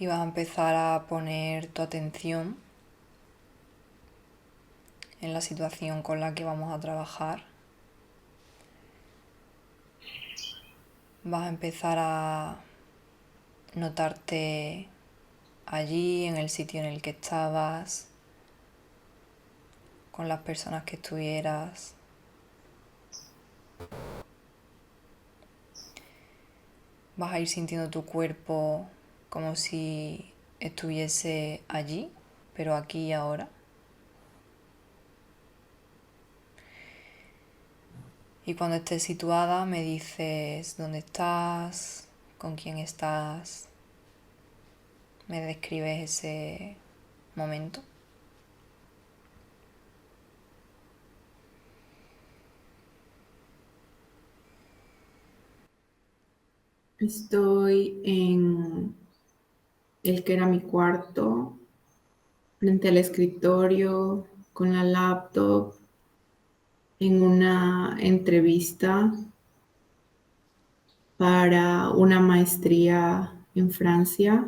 y vas a empezar a poner tu atención en la situación con la que vamos a trabajar. Vas a empezar a notarte allí, en el sitio en el que estabas, con las personas que estuvieras. Vas a ir sintiendo tu cuerpo como si estuviese allí, pero aquí y ahora. Y cuando estés situada me dices dónde estás, con quién estás, me describes ese momento. Estoy en el que era mi cuarto, frente al escritorio, con la laptop, en una entrevista para una maestría en Francia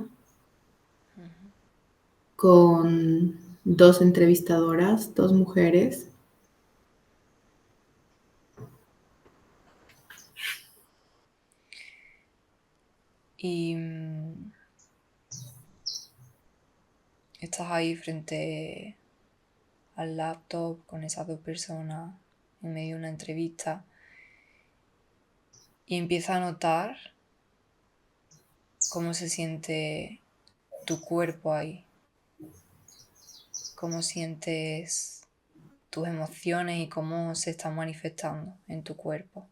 con dos entrevistadoras, dos mujeres. Y estás ahí frente al laptop con esas dos personas en medio de una entrevista y empiezas a notar cómo se siente tu cuerpo ahí, cómo sientes tus emociones y cómo se están manifestando en tu cuerpo.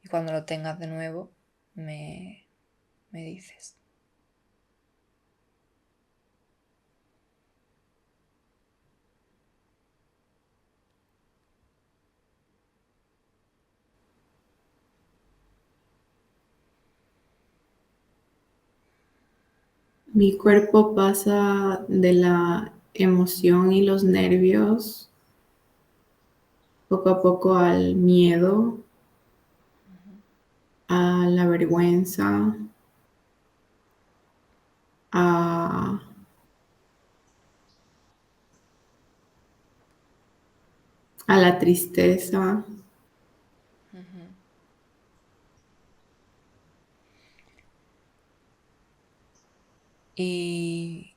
Y cuando lo tengas de nuevo, me dices. Mi cuerpo pasa de la emoción y los nervios poco a poco al miedo, a la vergüenza, a, a la tristeza. ¿Y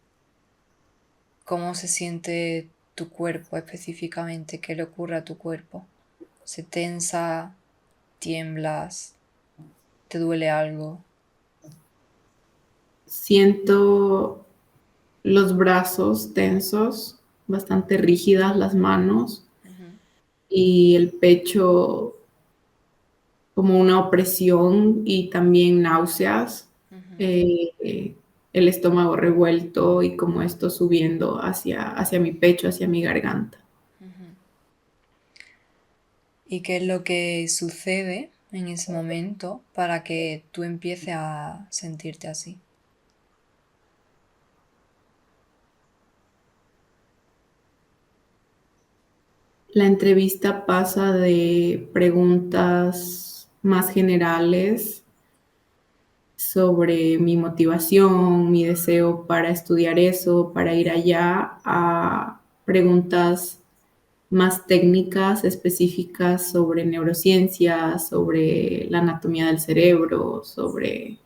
cómo se siente tu cuerpo específicamente? ¿Qué le ocurre a tu cuerpo? ¿Se tensa? ¿Tiemblas? ¿Te duele algo? Siento los brazos tensos, bastante rígidas las manos y el pecho como una opresión y también náuseas, el estómago revuelto y como esto subiendo hacia mi pecho, hacia mi garganta. ¿Y qué es lo que sucede en ese momento para que tú empieces a sentirte así? La entrevista pasa de preguntas más generales sobre mi motivación, mi deseo para estudiar eso, para ir allá, a preguntas más técnicas, específicas sobre neurociencia, sobre la anatomía del cerebro, sobre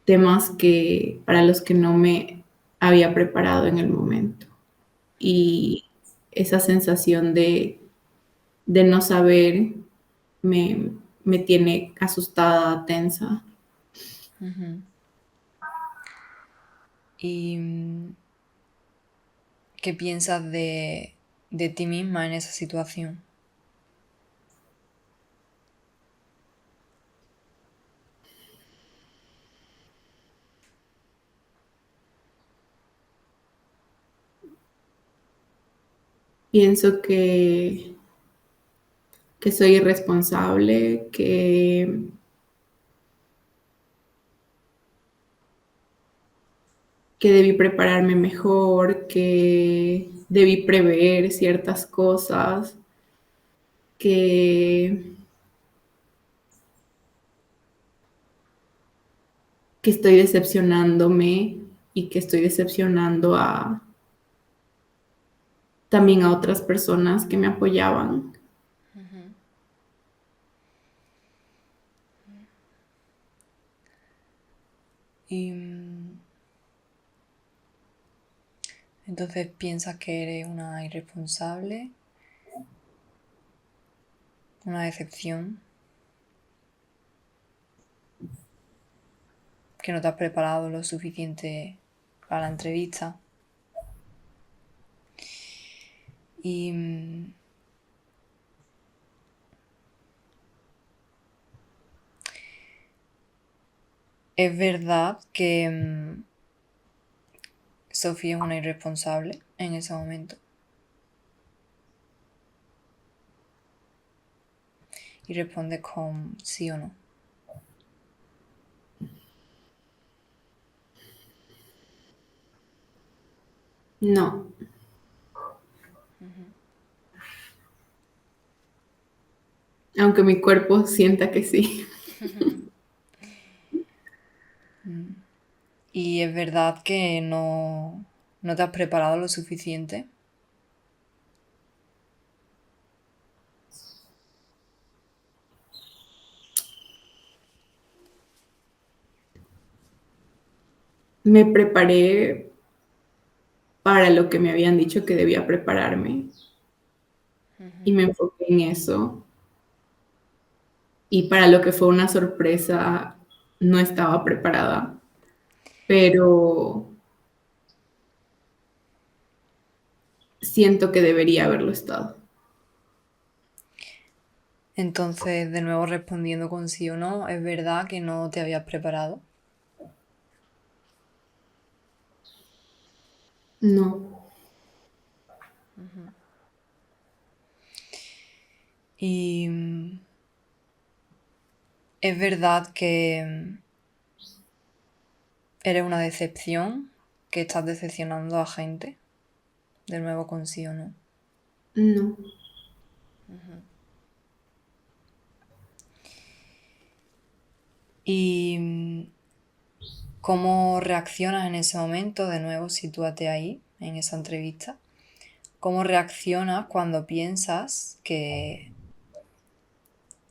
temas que para los que no me había preparado en el momento. Y esa sensación de no saber me, me tiene asustada, tensa. Ujú. ¿Y qué piensas de ti misma en esa situación? Pienso que soy irresponsable, que debí prepararme mejor, que debí prever ciertas cosas, que, que estoy decepcionándome y que estoy decepcionando también a otras personas que me apoyaban. Y entonces piensas que eres una irresponsable, una decepción, que no te has preparado lo suficiente para la entrevista. Y es verdad que Sofía es una irresponsable en ese momento. Y responde con sí o no. No. Aunque mi cuerpo sienta que sí. Y es verdad que no te has preparado lo suficiente. Me preparé para lo que me habían dicho que debía prepararme y me enfoqué en eso. Y para lo que fue una sorpresa, no estaba preparada, pero siento que debería haberlo estado. Entonces, de nuevo respondiendo con sí o no, es verdad que no te habías preparado. No. Y es verdad que eres una decepción, que estás decepcionando a gente. De nuevo con sí o no. No. Y cómo reaccionas en ese momento, de nuevo, sitúate ahí, en esa entrevista. ¿Cómo reaccionas cuando piensas que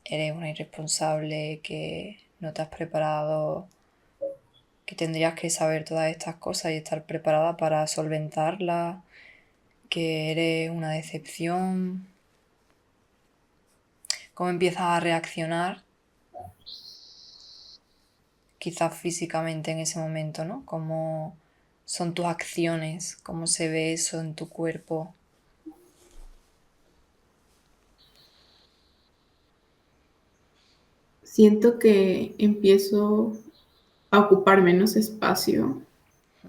eres una irresponsable, que no te has preparado, que tendrías que saber todas estas cosas y estar preparada para solventarlas, que eres una decepción? ¿Cómo empiezas a reaccionar? Quizás físicamente en ese momento, ¿no? ¿Cómo son tus acciones? ¿Cómo se ve eso en tu cuerpo? Siento que empiezo a ocupar menos espacio,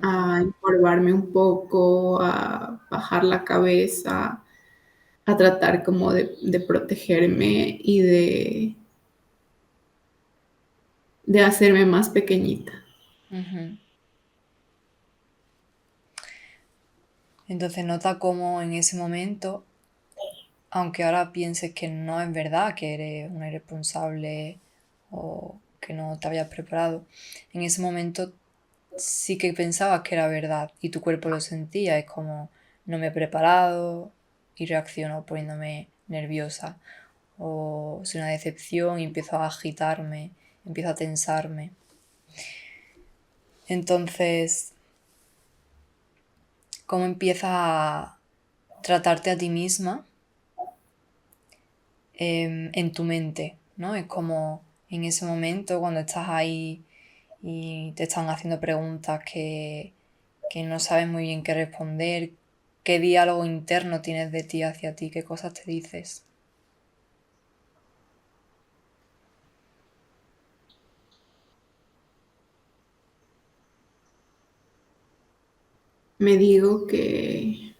a encorvarme un poco, a bajar la cabeza, a tratar como de protegerme y de hacerme más pequeñita. Entonces nota cómo en ese momento, aunque ahora pienses que no es verdad, que eres una irresponsable o que no te habías preparado, en ese momento sí que pensabas que era verdad y tu cuerpo lo sentía. Es como, no me he preparado y reacciono poniéndome nerviosa. O es una decepción y empiezo a agitarme, empiezo a tensarme. Entonces, ¿cómo empiezas a tratarte a ti misma en tu mente? ¿No? Es como en ese momento cuando estás ahí y te están haciendo preguntas que no sabes muy bien qué responder, qué diálogo interno tienes de ti hacia ti, qué cosas te dices. Me digo que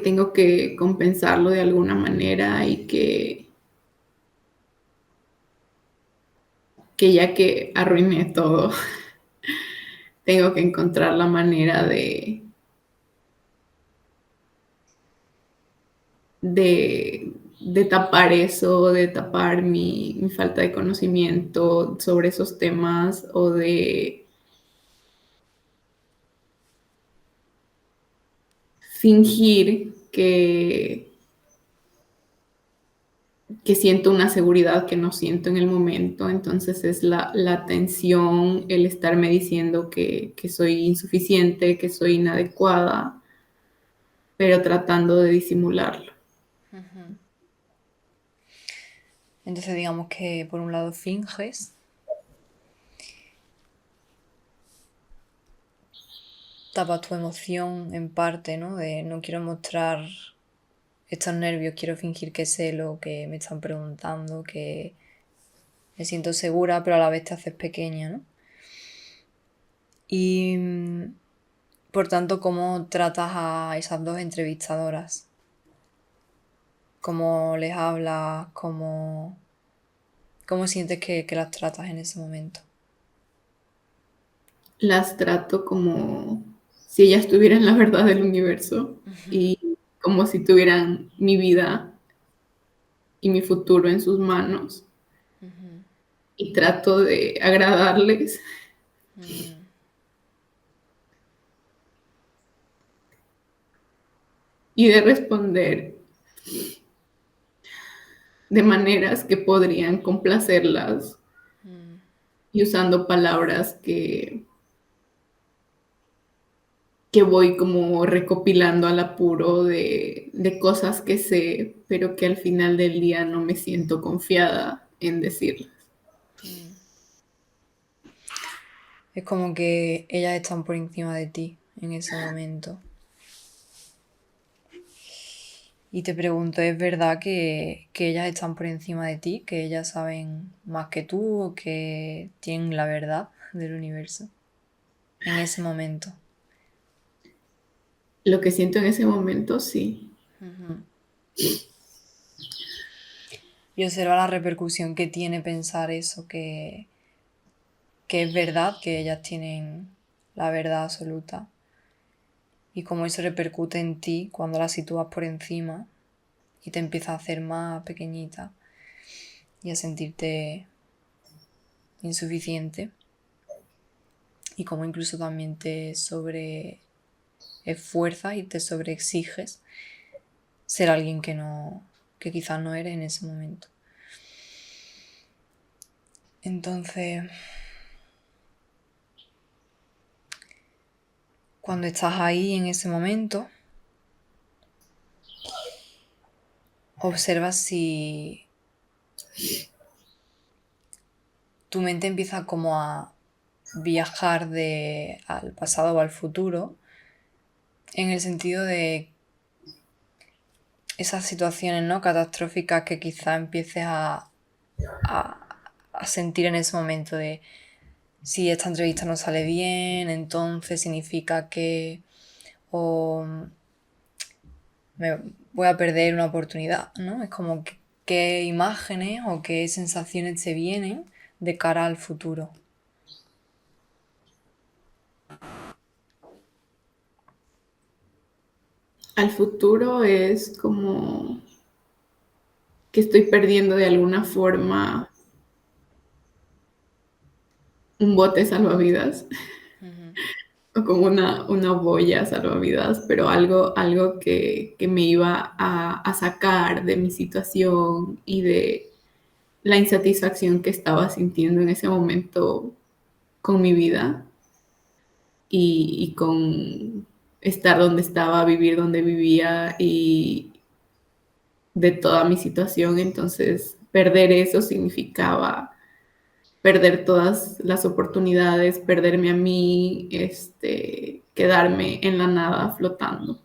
tengo que compensarlo de alguna manera y que ya que arruiné todo, tengo que encontrar la manera de de tapar eso, de tapar mi falta de conocimiento sobre esos temas o de fingir que siento una seguridad que no siento en el momento. Entonces es la tensión, el estarme diciendo que soy insuficiente, que soy inadecuada, pero tratando de disimularlo. Entonces digamos que por un lado finges, tapas tu emoción en parte, ¿no? De no quiero mostrar estos nervios, quiero fingir que sé lo que me están preguntando, que me siento segura, pero a la vez te haces pequeña, ¿no? Y por tanto, ¿cómo tratas a esas dos entrevistadoras? ¿Cómo les hablas? ¿Cómo sientes que las tratas en ese momento? Las trato como si ellas tuvieran la verdad del universo y como si tuvieran mi vida y mi futuro en sus manos y trato de agradarles y de responder de maneras que podrían complacerlas y usando palabras que voy como recopilando al apuro de cosas que sé, pero que al final del día no me siento confiada en decirlas. Es como que ellas están por encima de ti en ese momento. Y te pregunto, ¿es verdad que ellas están por encima de ti? ¿Que ellas saben más que tú o que tienen la verdad del universo? En ese momento. Lo que siento en ese momento, sí. Y observa la repercusión que tiene pensar eso, que es verdad, que ellas tienen la verdad absoluta. Y cómo eso repercute en ti cuando la sitúas por encima y te empieza a hacer más pequeñita y a sentirte insuficiente. Y cómo incluso también te sobre esfuerzas y te sobreexiges ser alguien que quizás no eres en ese momento. Entonces, cuando estás ahí en ese momento, observa si tu mente empieza como a viajar al pasado o al futuro, en el sentido de esas situaciones, ¿no?, catastróficas que quizá empieces a sentir en ese momento de si esta entrevista no sale bien, entonces significa que o me voy a perder una oportunidad, ¿no? Es como qué imágenes o qué sensaciones te vienen de cara al futuro. Al futuro es como que estoy perdiendo de alguna forma un bote salvavidas o como una boya salvavidas, pero algo que me iba a sacar de mi situación y de la insatisfacción que estaba sintiendo en ese momento con mi vida y con estar donde estaba, vivir donde vivía y de toda mi situación. Entonces, perder eso significaba perder todas las oportunidades, perderme a mí, quedarme en la nada flotando.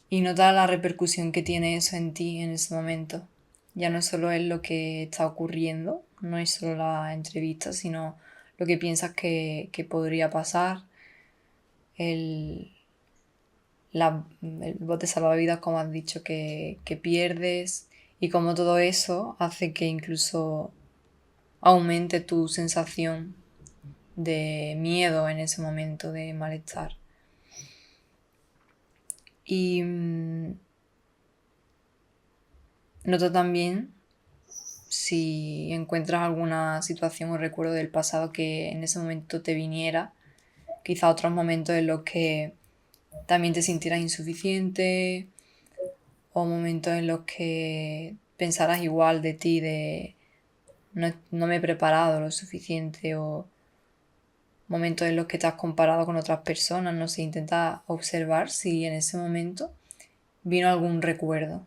Y nota la repercusión que tiene eso en ti en ese momento. Ya no solo es lo que está ocurriendo, no es solo la entrevista, sino lo que piensas que podría pasar, el, el bote salvavidas, como has dicho, que pierdes, y cómo todo eso hace que incluso aumente tu sensación de miedo en ese momento, de malestar. Y nota también si encuentras alguna situación o recuerdo del pasado que en ese momento te viniera, quizá otros momentos en los que también te sintieras insuficiente o momentos en los que pensaras igual de ti, de no me he preparado lo suficiente, o momentos en los que te has comparado con otras personas, no sé, intenta observar si en ese momento vino algún recuerdo.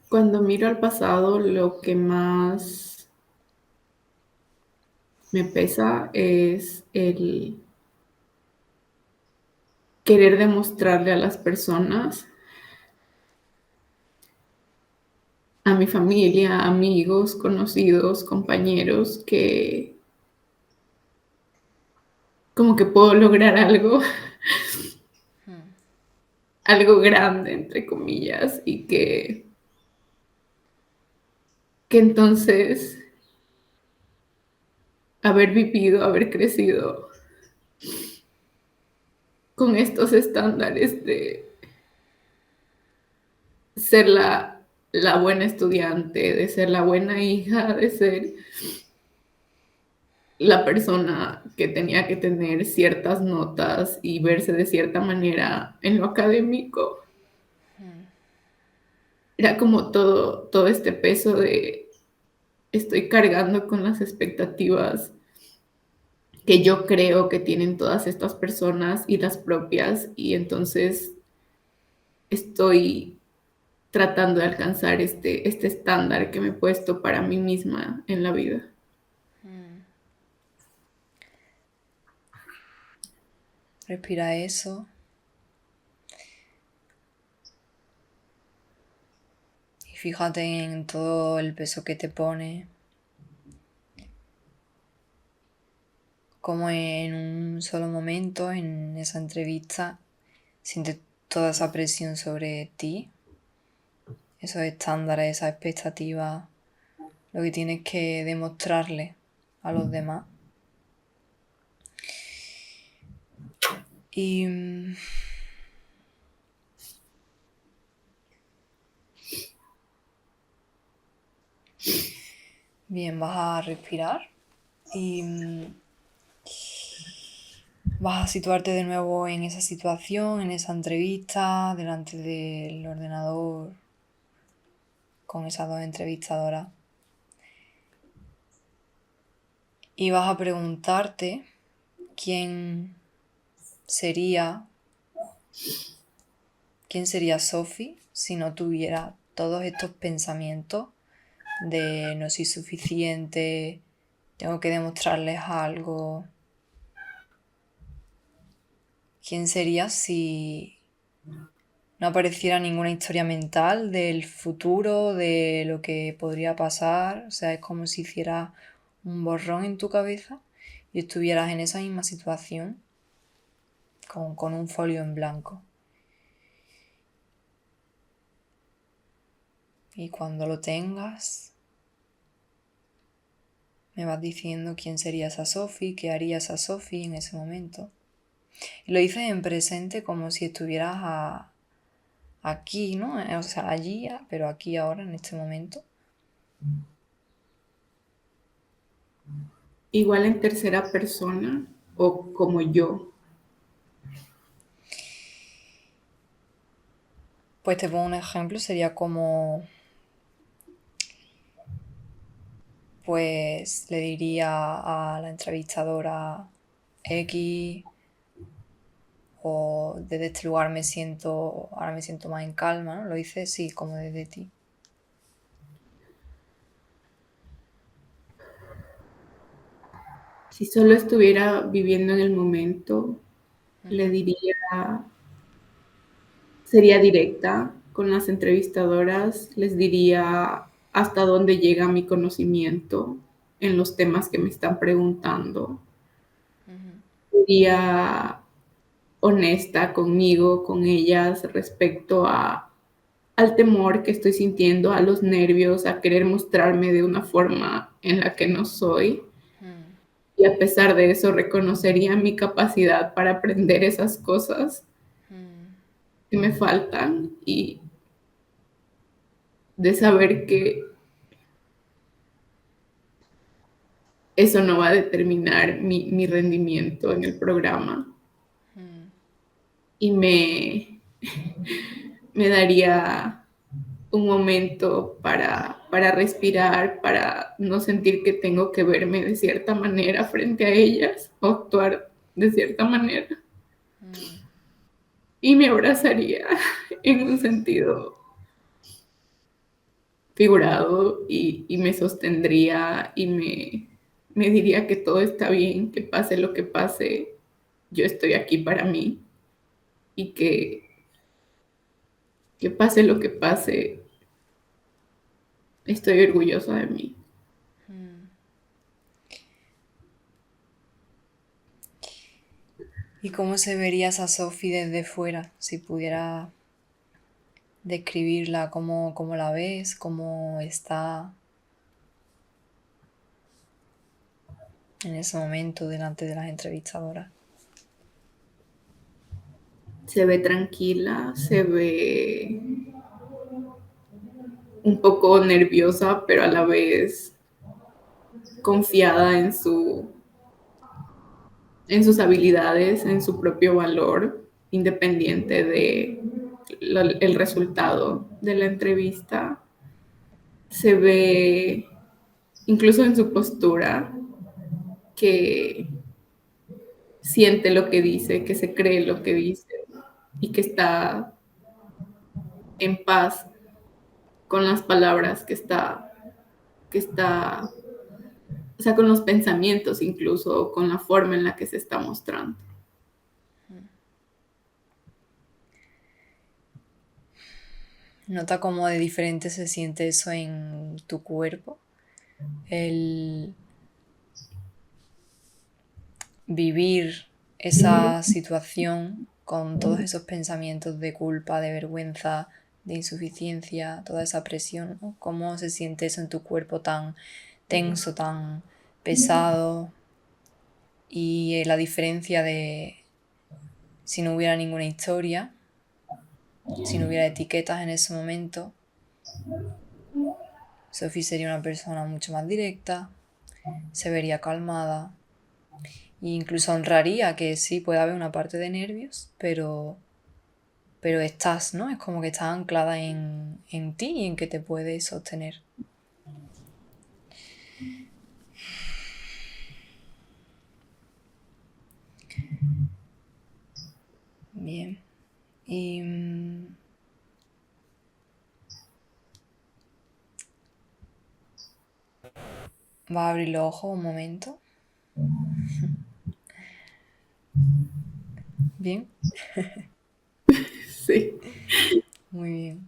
Cuando miro al pasado, lo que más me pesa es el querer demostrarle a las personas, a mi familia, amigos, conocidos, compañeros, que como que puedo lograr algo, algo grande, entre comillas, y que entonces haber vivido, haber crecido con estos estándares de ser la buena estudiante, de ser la buena hija, de ser la persona que tenía que tener ciertas notas y verse de cierta manera en lo académico. Era como todo este peso de estoy cargando con las expectativas que yo creo que tienen todas estas personas y las propias, y entonces estoy tratando de alcanzar este estándar que me he puesto para mí misma en la vida. Respira eso y fíjate en todo el peso que te pone, como en un solo momento, en esa entrevista, sientes toda esa presión sobre ti, esos estándares, esas expectativas, lo que tienes que demostrarle a los demás. Y bien, vas a respirar y vas a situarte de nuevo en esa situación, en esa entrevista, delante del ordenador, con esas dos entrevistadoras. Y vas a preguntarte quién sería, quién sería Sophie si no tuviera todos estos pensamientos de no soy suficiente, tengo que demostrarles algo. ¿Quién sería si no apareciera ninguna historia mental del futuro, de lo que podría pasar? O sea, es como si hiciera un borrón en tu cabeza y estuvieras en esa misma situación con un folio en blanco. Y cuando lo tengas, me vas diciendo quién sería esa Sophie, qué haría esa Sophie en ese momento. Y lo dices en presente como si estuvieras aquí, ¿no? O sea, allí, pero aquí ahora, en este momento. Igual en tercera persona o como yo. Pues te pongo un ejemplo, sería como, pues le diría a la entrevistadora X, o desde este lugar ahora me siento más en calma, ¿no? Lo hice, sí, como desde ti. Si solo estuviera viviendo en el momento, le diría, sería directa con las entrevistadoras, les diría hasta dónde llega mi conocimiento en los temas que me están preguntando. Sería honesta conmigo, con ellas, respecto a al temor que estoy sintiendo, a los nervios, a querer mostrarme de una forma en la que no soy. Y a pesar de eso, reconocería mi capacidad para aprender esas cosas que me faltan y de saber que eso no va a determinar mi rendimiento en el programa. Y me daría un momento para respirar, para no sentir que tengo que verme de cierta manera frente a ellas o actuar de cierta manera. Y me abrazaría en un sentido figurado y me sostendría y me diría que todo está bien, que pase lo que pase, yo estoy aquí para mí y que pase lo que pase, estoy orgullosa de mí. ¿Y cómo se vería esa Sophie desde fuera? Si pudiera describirla, cómo la ves, cómo está en ese momento delante de las entrevistadoras. Se ve tranquila, se ve un poco nerviosa, pero a la vez confiada en sus habilidades, en su propio valor, independiente de el resultado de la entrevista. Se ve incluso en su postura que siente lo que dice, que se cree lo que dice y que está en paz con las palabras o sea, con los pensamientos incluso, con la forma en la que se está mostrando. Nota cómo de diferente se siente eso en tu cuerpo. El vivir esa situación con todos esos pensamientos de culpa, de vergüenza, de insuficiencia, toda esa presión, ¿no? ¿Cómo se siente eso en tu cuerpo tan tenso, tan pesado? Y la diferencia de si no hubiera ninguna historia, si no hubiera etiquetas en ese momento, Sophie sería una persona mucho más directa, se vería calmada e incluso honraría que sí puede haber una parte de nervios, pero estás, ¿no? Es como que estás anclada en ti y en que te puedes sostener. Bien. Y va a abrir los ojos un momento. Bien. Sí. Muy bien.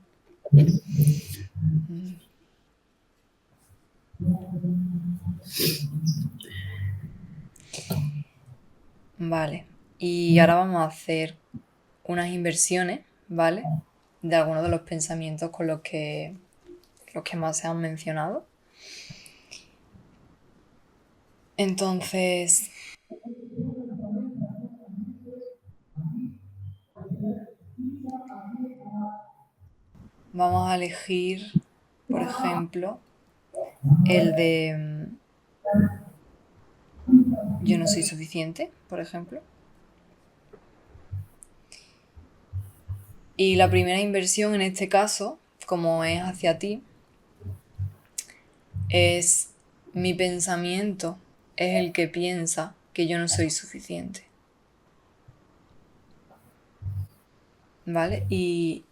Vale. Y ahora vamos a hacer unas inversiones, ¿vale? De algunos de los pensamientos con los que más se han mencionado. Entonces, vamos a elegir, por ejemplo, el de yo no soy suficiente, por ejemplo. Y la primera inversión en este caso, como es hacia ti, es mi pensamiento es el que piensa que yo no soy suficiente. ¿Vale? Y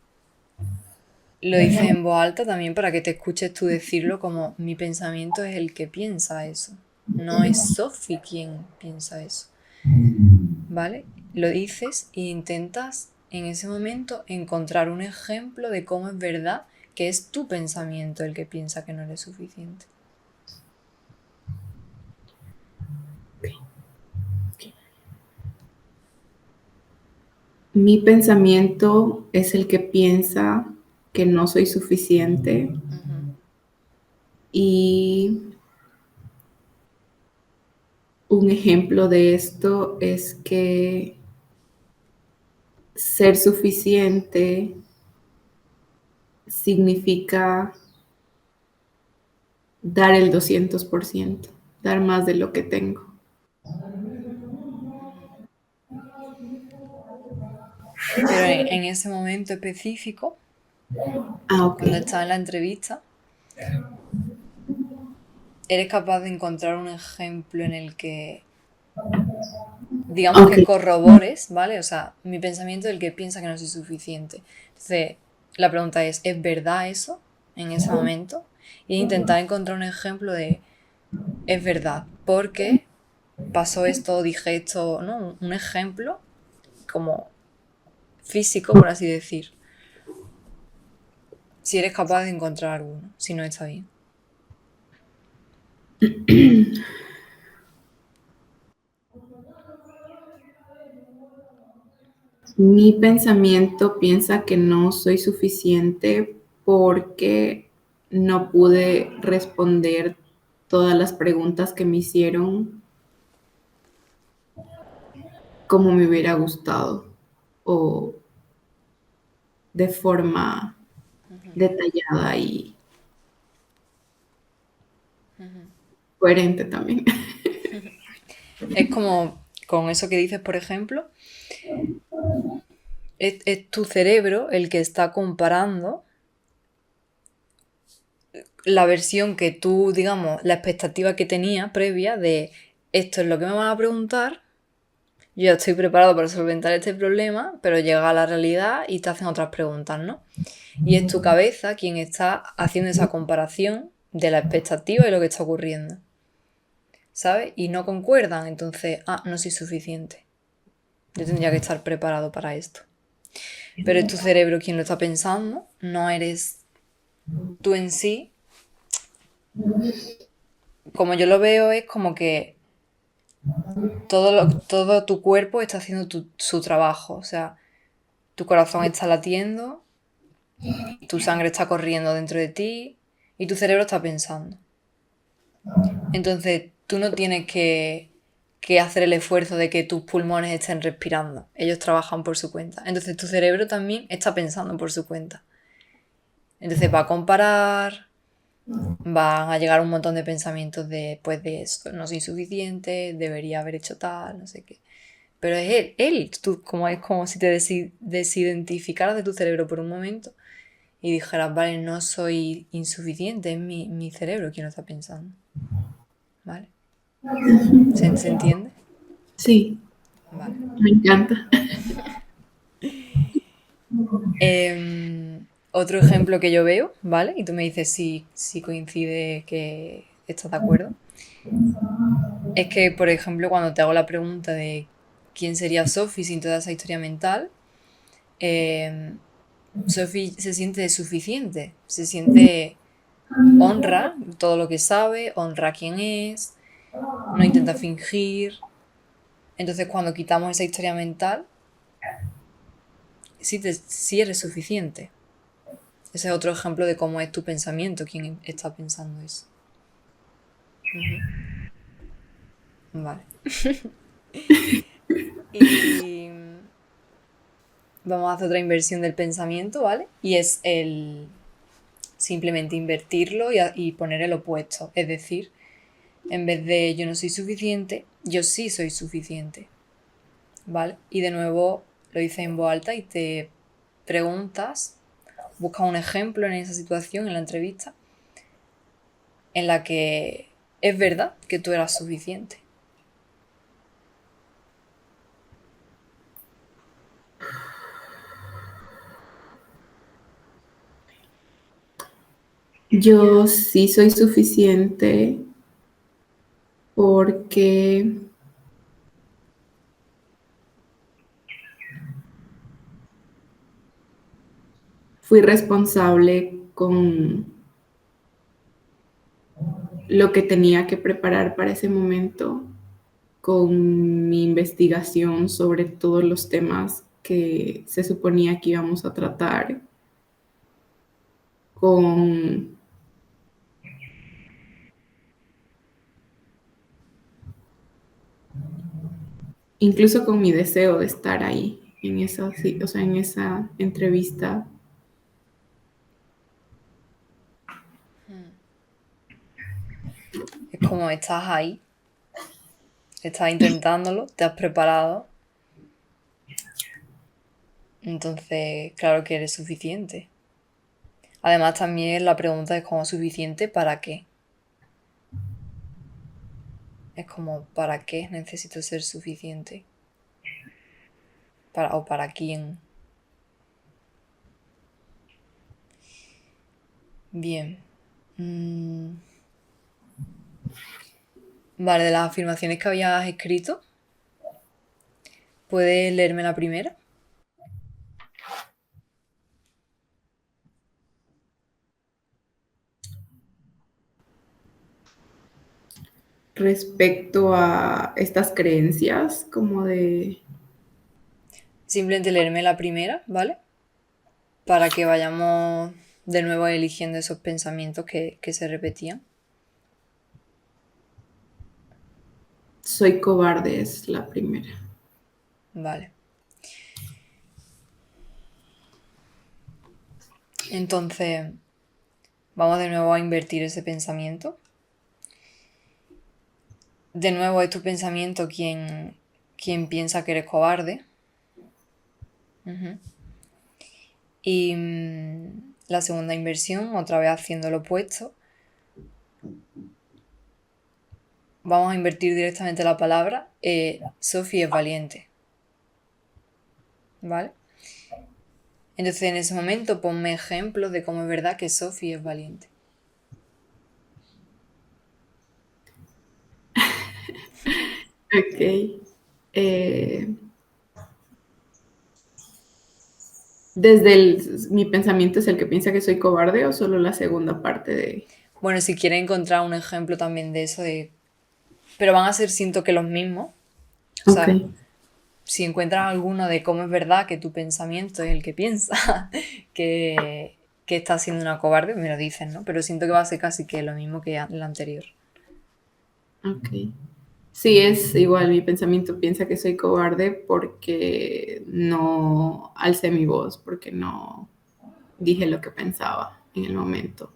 lo dices en voz alta también para que te escuches tú decirlo como mi pensamiento es el que piensa eso. No es Sophie quien piensa eso. ¿Vale? Lo dices e intentas en ese momento encontrar un ejemplo de cómo es verdad que es tu pensamiento el que piensa que no eres suficiente. Mi pensamiento es el que piensa que no soy suficiente. Y un ejemplo de esto es que ser suficiente significa dar el 200%, dar más de lo que tengo. Pero en ese momento específico, Ok. cuando estás en la entrevista, ¿eres capaz de encontrar un ejemplo en el que, digamos Ok. que corrobores, ¿vale? O sea, mi pensamiento es el que piensa que no soy suficiente. Entonces, la pregunta ¿es verdad eso en ese momento? Y intentar encontrar un ejemplo de, es verdad, porque pasó esto, dije esto, ¿no? Un ejemplo como físico, por así decir. Si eres capaz de encontrar alguno, si no está bien. Mi pensamiento piensa que no soy suficiente porque no pude responder todas las preguntas que me hicieron como me hubiera gustado o de forma detallada y coherente también. Es como con eso que dices, por ejemplo, es tu cerebro el que está comparando la versión que tú, digamos, la expectativa que tenía previa de esto es lo que me van a preguntar, yo ya estoy preparado para solventar este problema, pero llega a la realidad y te hacen otras preguntas, ¿no? Y es tu cabeza quien está haciendo esa comparación de la expectativa y lo que está ocurriendo, ¿sabes? Y no concuerdan, entonces, no soy suficiente. Yo tendría que estar preparado para esto. Pero es tu cerebro quien lo está pensando, no eres tú en sí. Como yo lo veo es como que todo tu cuerpo está haciendo su trabajo. O sea, tu corazón está latiendo, tu sangre está corriendo dentro de ti y tu cerebro está pensando. Entonces, tú no tienes que hacer el esfuerzo de que tus pulmones estén respirando. Ellos trabajan por su cuenta. Entonces, tu cerebro también está pensando por su cuenta. Entonces, va a comparar, van a llegar un montón de pensamientos de eso, no soy suficiente, debería haber hecho tal, no sé qué. Pero es tú, como es como si te desidentificaras de tu cerebro por un momento y dijeras, vale, no soy insuficiente, es mi cerebro quien lo está pensando. ¿Vale? ¿Se entiende? Sí, Vale. me encanta. Otro ejemplo que yo veo, ¿vale? Y tú me dices si coincide que estás de acuerdo. Es que, por ejemplo, cuando te hago la pregunta de quién sería Sophie sin toda esa historia mental, Sophie se siente suficiente, se siente honra todo lo que sabe, honra quién es, no intenta fingir. Entonces, cuando quitamos esa historia mental, sí eres suficiente. Ese es otro ejemplo de cómo es tu pensamiento, quien está pensando eso. Vale. Y vamos a hacer otra inversión del pensamiento, ¿vale? Y es el simplemente invertirlo y poner el opuesto. Es decir, en vez de yo no soy suficiente, yo sí soy suficiente. ¿Vale? Y de nuevo lo dices en voz alta y te preguntas, busca un ejemplo en esa situación, en la entrevista, en la que es verdad que tú eras suficiente. Yo sí soy suficiente porque fui responsable con lo que tenía que preparar para ese momento, con mi investigación sobre todos los temas que se suponía que íbamos a tratar con incluso con mi deseo de estar ahí en esa, o sea, en esa entrevista. Es como estás ahí, estás intentándolo, te has preparado. Entonces, claro que eres suficiente. Además, también la pregunta es como suficiente para qué. Es como, ¿para qué necesito ser suficiente? ¿O para quién? Bien. Vale, de las afirmaciones que habías escrito, ¿puedes leerme la primera? Respecto a estas creencias, como de... Simplemente leerme la primera, ¿vale? Para que vayamos de nuevo eligiendo esos pensamientos que se repetían. Soy cobarde es la primera. Vale. Entonces, vamos de nuevo a invertir ese pensamiento. De nuevo es tu pensamiento quien piensa que eres cobarde. Y la segunda inversión, otra vez haciendo lo opuesto. Vamos a invertir directamente la palabra. Sophie es valiente. ¿Vale? Entonces en ese momento ponme ejemplos de cómo es verdad que Sophie es valiente. Ok. Mi pensamiento es el que piensa que soy cobarde o solo la segunda parte de... Bueno, si quieres encontrar un ejemplo también de eso, pero van a ser, siento que los mismos. O sea, Ok. si encuentras alguno de cómo es verdad que tu pensamiento es el que piensa que estás siendo una cobarde, me lo dices, ¿no? Pero siento que va a ser casi que lo mismo que el anterior. Ok. Sí, es igual, mi pensamiento piensa que soy cobarde porque no alcé mi voz, porque no dije lo que pensaba en el momento.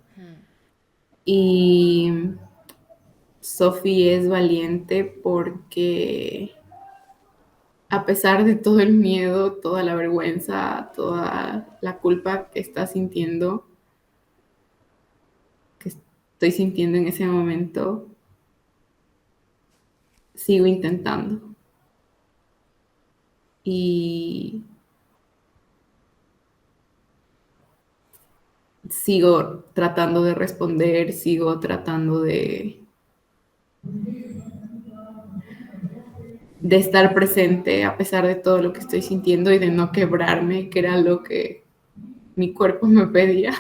Y Sophie es valiente porque a pesar de todo el miedo, toda la vergüenza, toda la culpa que está sintiendo, que estoy sintiendo en ese momento, sigo intentando. Y sigo tratando de responder, sigo tratando de estar presente a pesar de todo lo que estoy sintiendo y de no quebrarme, que era lo que mi cuerpo me pedía.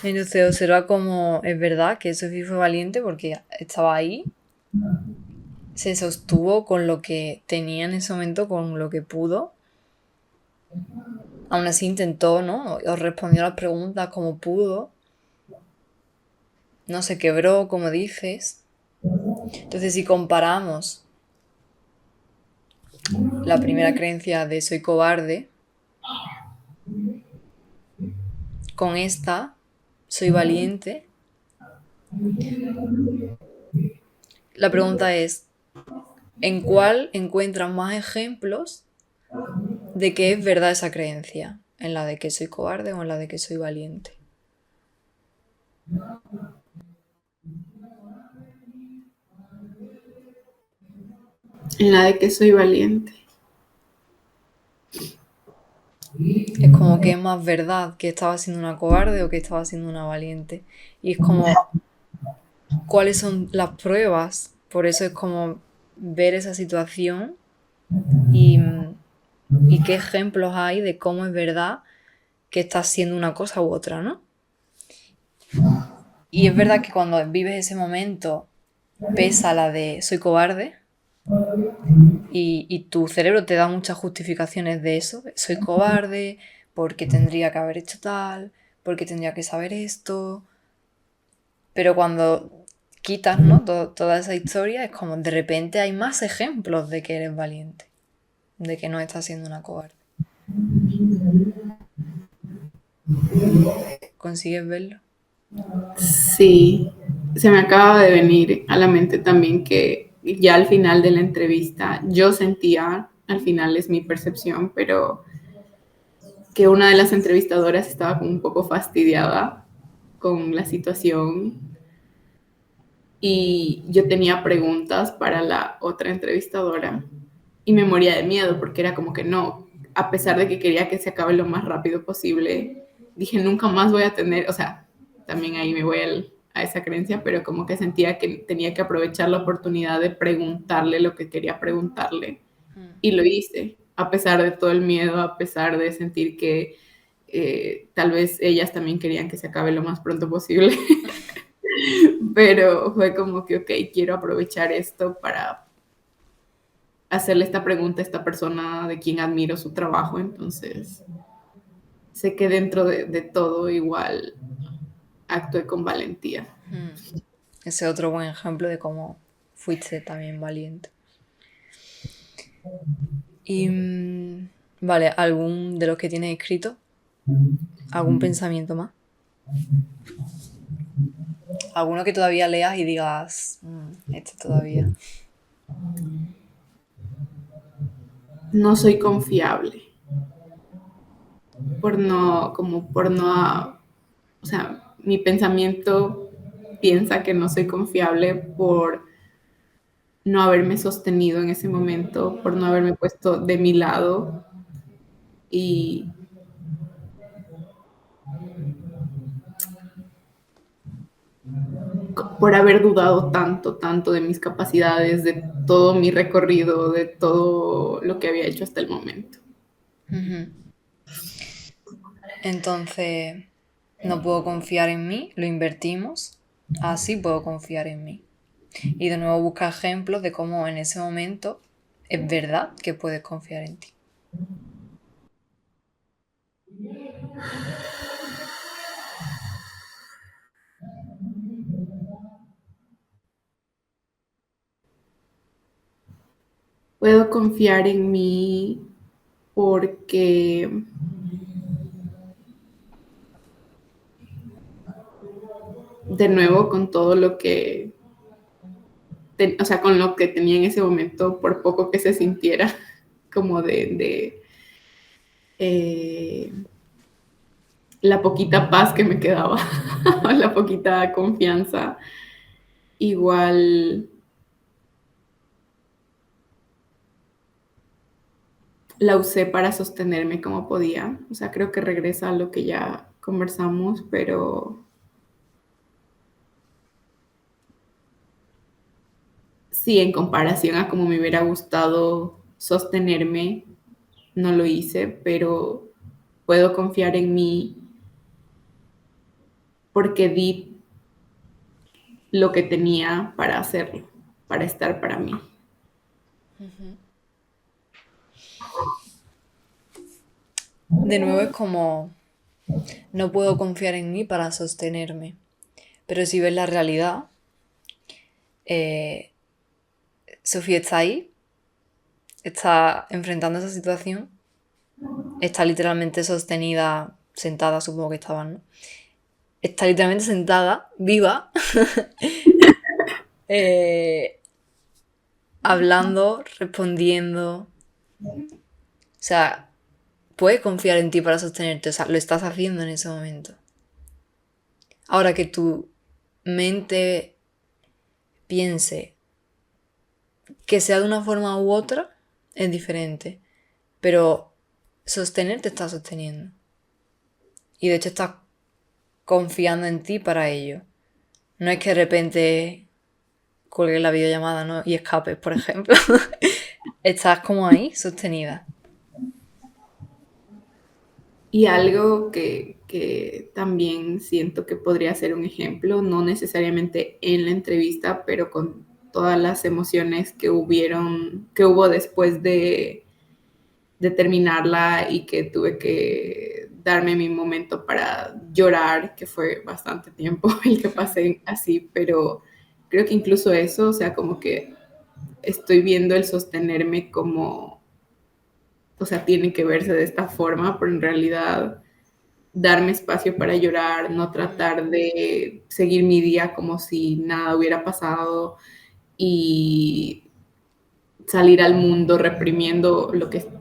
Entonces observa cómo es verdad que Sophie fue valiente porque estaba ahí, se sostuvo con lo que tenía en ese momento, con lo que pudo. Aún así intentó, ¿no? Os respondió a las preguntas como pudo. No se quebró, como dices. Entonces, si comparamos la primera creencia de soy cobarde con esta, soy valiente, la pregunta es, ¿en cuál encuentras más ejemplos de que es verdad esa creencia? ¿En la de que soy cobarde o en la de que soy valiente? En la de que soy valiente. Es como que es más verdad que estaba siendo una cobarde o que estaba siendo una valiente. Y es como, ¿cuáles son las pruebas? Por eso es como ver esa situación y, qué ejemplos hay de cómo es verdad que estás siendo una cosa u otra, ¿no? Y es verdad que cuando vives ese momento pesa la de soy cobarde y tu cerebro te da muchas justificaciones de eso. Soy cobarde porque tendría que haber hecho tal, porque tendría que saber esto. Pero cuando quitas, ¿no? Toda esa historia, es como de repente hay más ejemplos de que eres valiente, de que no estás siendo una cobarde. ¿Consigues verlo? Sí, se me acaba de venir a la mente también que ya al final de la entrevista yo sentía, al final es mi percepción, pero que una de las entrevistadoras estaba como un poco fastidiada con la situación y yo tenía preguntas para la otra entrevistadora y me moría de miedo porque era como que no, a pesar de que quería que se acabe lo más rápido posible, dije nunca más voy a tener, o sea, también ahí me voy a esa creencia, pero como que sentía que tenía que aprovechar la oportunidad de preguntarle lo que quería preguntarle y lo hice, a pesar de todo el miedo, a pesar de sentir que tal vez ellas también querían que se acabe lo más pronto posible. Pero fue como que, ok, quiero aprovechar esto para hacerle esta pregunta a esta persona de quien admiro su trabajo, entonces sé que dentro de todo igual actué con valentía. Ese otro buen ejemplo de cómo fuiste también valiente. Y, vale, ¿algún de los que tienes escrito? ¿Algún pensamiento más? ¿Alguno que todavía leas y digas, este todavía? No soy confiable por no, como por no, o sea, mi pensamiento piensa que no soy confiable por no haberme sostenido en ese momento, por no haberme puesto de mi lado y por haber dudado tanto, tanto de mis capacidades, de todo mi recorrido, de todo lo que había hecho hasta el momento. Entonces, no puedo confiar en mí, lo invertimos, así puedo confiar en mí. Y de nuevo busca ejemplos de cómo en ese momento es verdad que puedes confiar en ti. Puedo confiar en mí porque de nuevo con todo lo que, o sea, con lo que tenía en ese momento, por poco que se sintiera como de la poquita paz que me quedaba, la poquita confianza, igual la usé para sostenerme como podía. O sea, creo que regresa a lo que ya conversamos, pero sí, en comparación a cómo me hubiera gustado sostenerme, no lo hice, pero puedo confiar en mí porque di lo que tenía para hacerlo, para estar para mí. De nuevo es como, no puedo confiar en mí para sostenerme. Pero si ves la realidad, eh, Sofía está ahí, está enfrentando esa situación, está literalmente sostenida, sentada, supongo que estaban, ¿no? Está literalmente sentada, viva, eh, hablando, respondiendo. O sea, puedes confiar en ti para sostenerte, o sea, lo estás haciendo en ese momento. Ahora que tu mente piense que sea de una forma u otra, es diferente. Pero sostenerte está sosteniendo. Y de hecho estás confiando en ti para ello. No es que de repente cuelgues la videollamada, ¿no? Y escapes, por ejemplo. Estás como ahí, sostenida. Y algo que también siento que podría ser un ejemplo, no necesariamente en la entrevista, pero con todas las emociones que hubo después de terminarla y que tuve que darme mi momento para llorar, que fue bastante tiempo el que pasé así, pero creo que incluso eso, o sea, como que estoy viendo el sostenerme como, o sea, tiene que verse de esta forma, pero en realidad darme espacio para llorar, no tratar de seguir mi día como si nada hubiera pasado y salir al mundo reprimiendo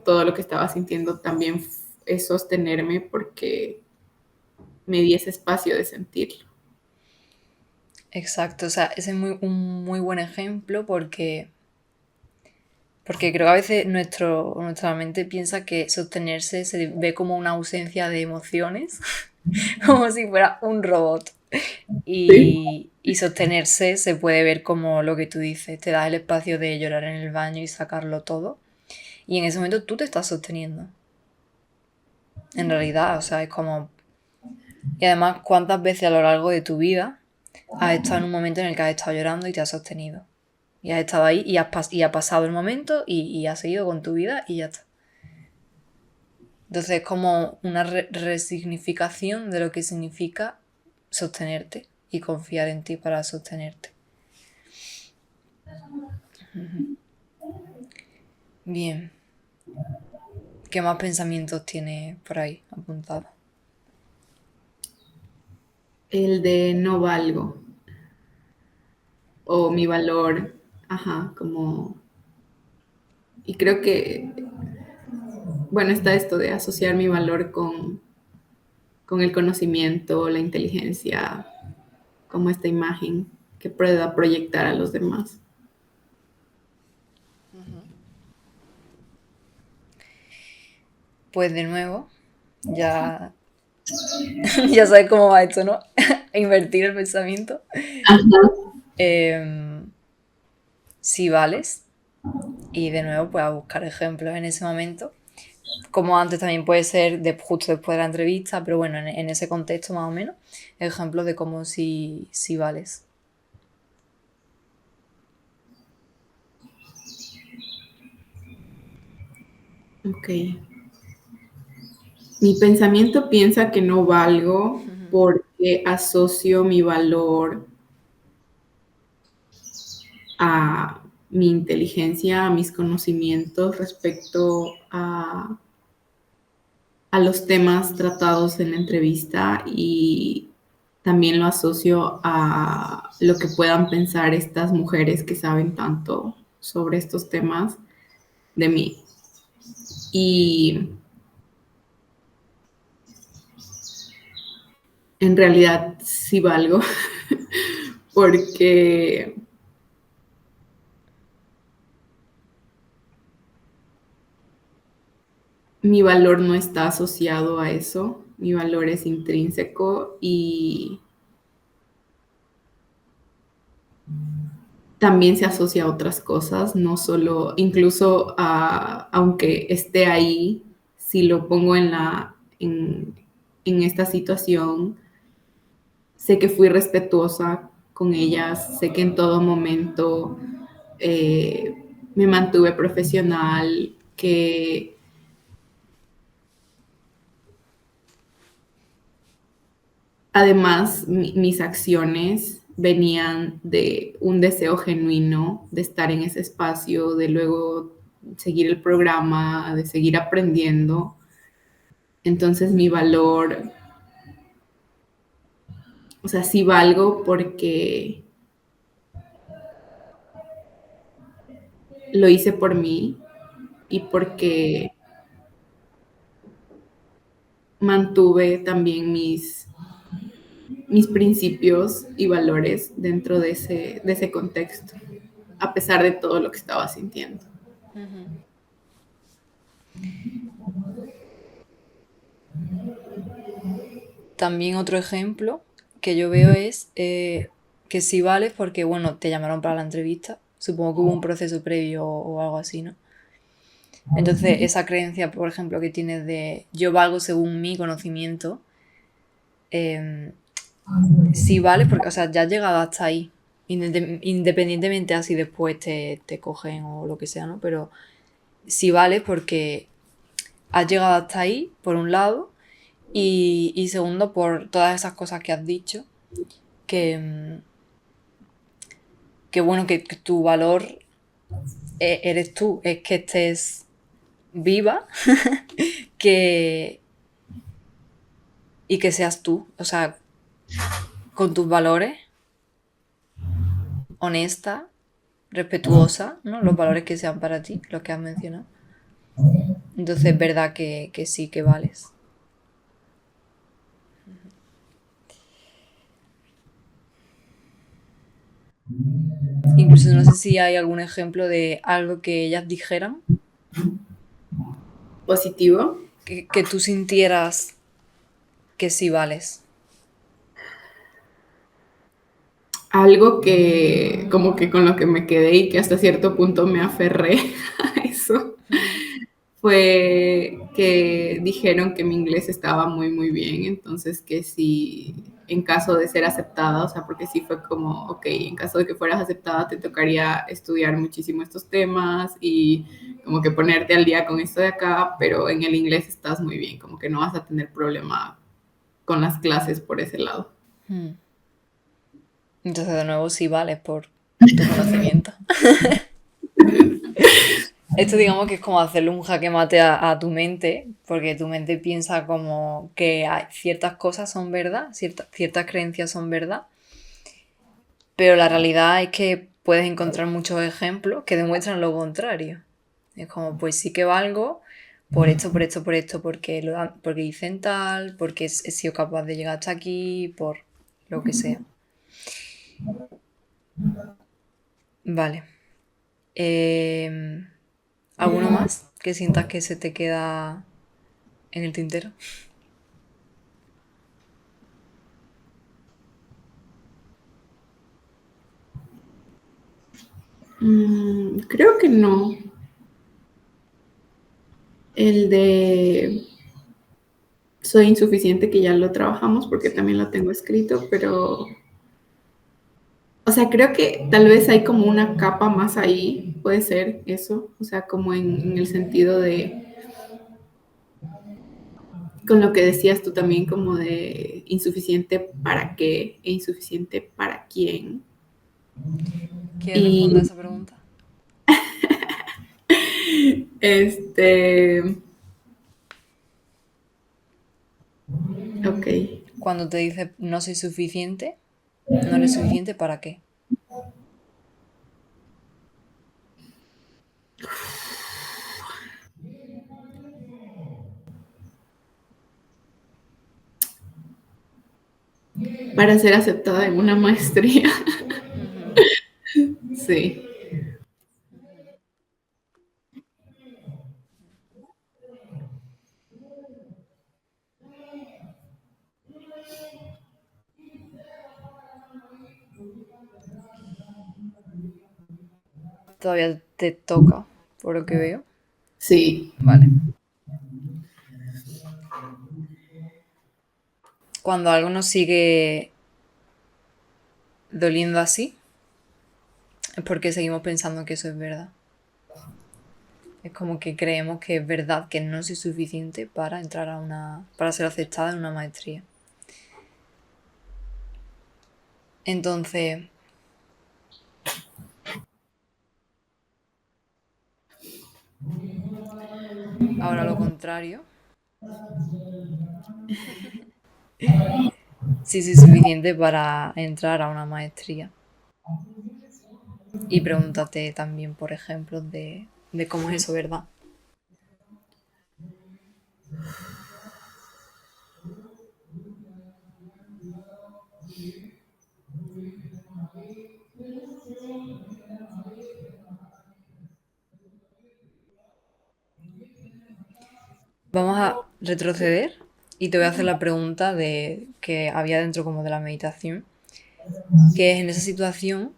todo lo que estaba sintiendo también es sostenerme porque me di ese espacio de sentirlo. Exacto, o sea, ese es un muy buen ejemplo porque creo que a veces nuestra mente piensa que sostenerse se ve como una ausencia de emociones, como si fuera un robot. Sí. Y sostenerse se puede ver como lo que tú dices, te das el espacio de llorar en el baño y sacarlo todo. Y en ese momento tú te estás sosteniendo. En realidad, o sea, es como... Y además, ¿cuántas veces a lo largo de tu vida has estado en un momento en el que has estado llorando y te has sostenido? Y has estado ahí y ha pasado el momento y has seguido con tu vida y ya está. Entonces es como una resignificación de lo que significa sostenerte y confiar en ti para sostenerte. Bien. ¿Qué más pensamientos tienes por ahí apuntados? El de no valgo o mi valor, ajá, como... Y creo que, bueno, está esto de asociar mi valor con el conocimiento, la inteligencia, como esta imagen que pueda proyectar a los demás. Pues de nuevo, ya, ya sabes cómo va esto, ¿no? Invertir el pensamiento. Ajá. Si vales, y de nuevo pues a buscar ejemplos en ese momento. Como antes también puede ser justo después de la entrevista, pero bueno, en ese contexto más o menos, ejemplos de cómo si vales. Ok. Mi pensamiento piensa que no valgo porque asocio mi valor a mi inteligencia, a mis conocimientos respecto a los temas tratados en la entrevista y también lo asocio a lo que puedan pensar estas mujeres que saben tanto sobre estos temas de mí. Y en realidad sí valgo porque mi valor no está asociado a eso, mi valor es intrínseco y también se asocia a otras cosas, no solo, incluso aunque esté ahí, si lo pongo en esta situación, sé que fui respetuosa con ellas, sé que en todo momento eh, me mantuve profesional, que además mis acciones venían de un deseo genuino de estar en ese espacio, de luego seguir el programa, de seguir aprendiendo. Entonces mi valor, o sea, sí valgo porque lo hice por mí y porque mantuve también mis principios y valores dentro de ese contexto, a pesar de todo lo que estaba sintiendo. También otro ejemplo que yo veo es que si vales porque, bueno, te llamaron para la entrevista. Supongo que hubo un proceso previo o algo así, ¿no? Entonces, esa creencia, por ejemplo, que tienes de yo valgo según mi conocimiento, si vales porque, o sea, ya has llegado hasta ahí. Independientemente así después te cogen o lo que sea, ¿no? Pero si vales porque has llegado hasta ahí, por un lado, Y segundo, por todas esas cosas que has dicho, que, que bueno, que tu valor eres tú, es que estés viva que, y que seas tú, o sea, con tus valores, honesta, respetuosa, ¿no? Los valores que sean para ti, los que has mencionado. Entonces es verdad que sí, que vales. Incluso no sé si hay algún ejemplo de algo que ellas dijeran Positivo. que tú sintieras que sí vales. Algo que como que con lo que me quedé y que hasta cierto punto me aferré a eso fue que dijeron que mi inglés estaba muy, muy bien, entonces que si en caso de ser aceptada, o sea, porque sí fue como, ok, en caso de que fueras aceptada te tocaría estudiar muchísimo estos temas y como que ponerte al día con esto de acá, pero en el inglés estás muy bien, como que no vas a tener problema con las clases por ese lado. Entonces de nuevo sí vales por tu conocimiento. Esto digamos que es como hacerle un jaque mate a tu mente, porque tu mente piensa como que ciertas cosas son verdad, ciertas creencias son verdad, pero la realidad es que puedes encontrar muchos ejemplos que demuestran lo contrario. Es como, pues sí que valgo por esto, por esto, por esto, porque dicen tal, porque he sido capaz de llegar hasta aquí, por lo que sea. Vale. ¿Alguno más que sientas que se te queda en el tintero? Creo que no. El de soy insuficiente, que ya lo trabajamos porque Sí. también lo tengo escrito, pero, o sea, creo que tal vez hay como una capa más ahí, puede ser eso, o sea, como en el sentido de, con lo que decías tú también, como de insuficiente para qué e insuficiente para quién. ¿Quieres responder a Y esa pregunta? este, ok, Cuando te dice no soy suficiente, no eres suficiente, ¿para qué? para ser aceptada en una maestría, Ujú. sí. Todavía te toca, por lo que veo. Sí, Vale. Cuando algo nos sigue doliendo así, es porque seguimos pensando que eso es verdad. Es como que creemos que es verdad que no soy suficiente para entrar para ser aceptada en una maestría. Entonces, ahora lo contrario. Si soy suficiente para entrar a una maestría. Y pregúntate también por ejemplos de cómo es eso, ¿verdad? Vamos a retroceder y te voy a hacer la pregunta que había dentro como de la meditación, que es en esa situación,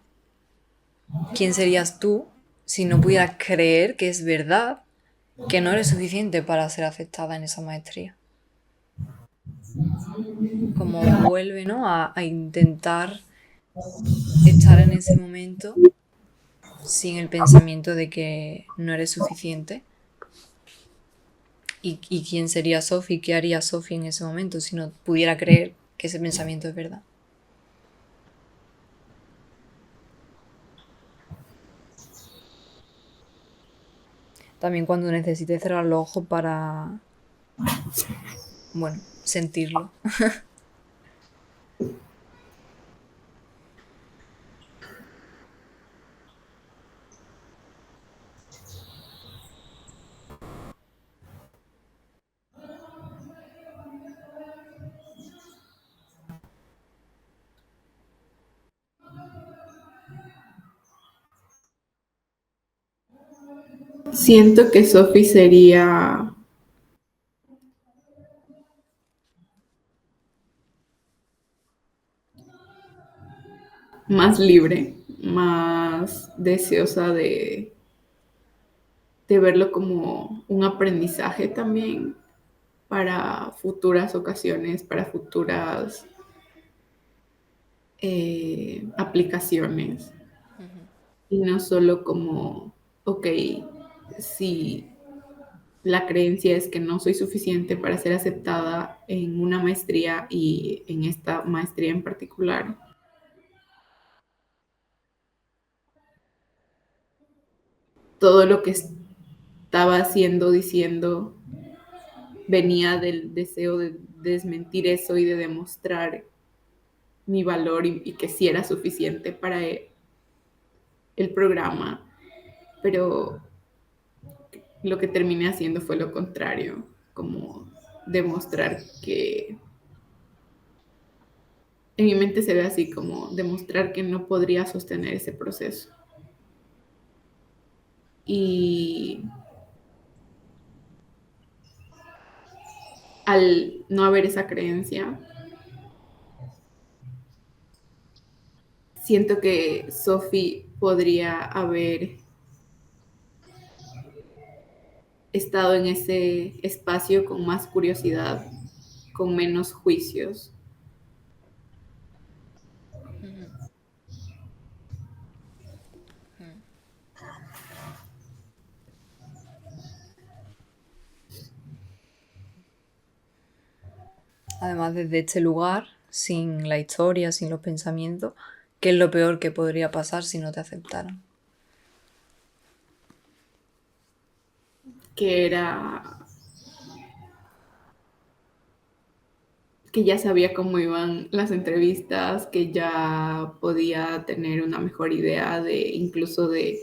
¿quién serías tú si no pudieras creer que es verdad que no eres suficiente para ser aceptada en esa maestría? Como vuelve, ¿no? A intentar estar en ese momento sin el pensamiento de que no eres suficiente y quién sería Sophie, qué haría Sophie en ese momento si no pudiera creer que ese pensamiento es verdad. También cuando necesite cerrar los ojos para, bueno, sentirlo. Siento que Sophie sería más libre, más deseosa de verlo como un aprendizaje también para futuras ocasiones, para futuras aplicaciones. Y no solo como, ok, si la creencia es que no soy suficiente para ser aceptada en una maestría y en esta maestría en particular, todo lo que estaba haciendo, diciendo, venía del deseo de desmentir eso y de demostrar mi valor y que sí era suficiente para el programa, pero lo que terminé haciendo fue lo contrario, como demostrar que en mi mente se ve así como demostrar que no podría sostener ese proceso. Y al no haber esa creencia, siento que Sophie podría haber estado en ese espacio con más curiosidad, con menos juicios. Además, desde este lugar, sin la historia, sin los pensamientos, ¿qué es lo peor que podría pasar si no te aceptaran? Que era que ya sabía cómo iban las entrevistas, que ya podía tener una mejor idea de incluso de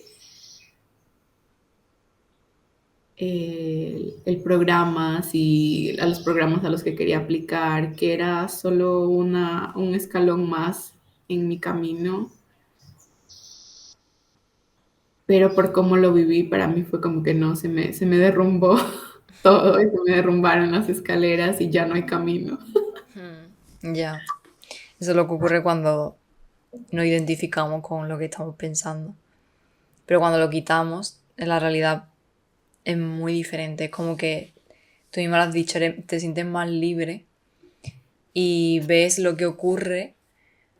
el programa, si a los programas a los que quería aplicar, que era solo un escalón más en mi camino, pero por cómo lo viví, para mí fue como que no, se me derrumbó todo, y se me derrumbaron las escaleras y ya no hay camino. Ya, eso es lo que ocurre cuando nos identificamos con lo que estamos pensando. Pero cuando lo quitamos, en la realidad es muy diferente. Es como que tú misma lo has dicho, te sientes más libre y ves lo que ocurre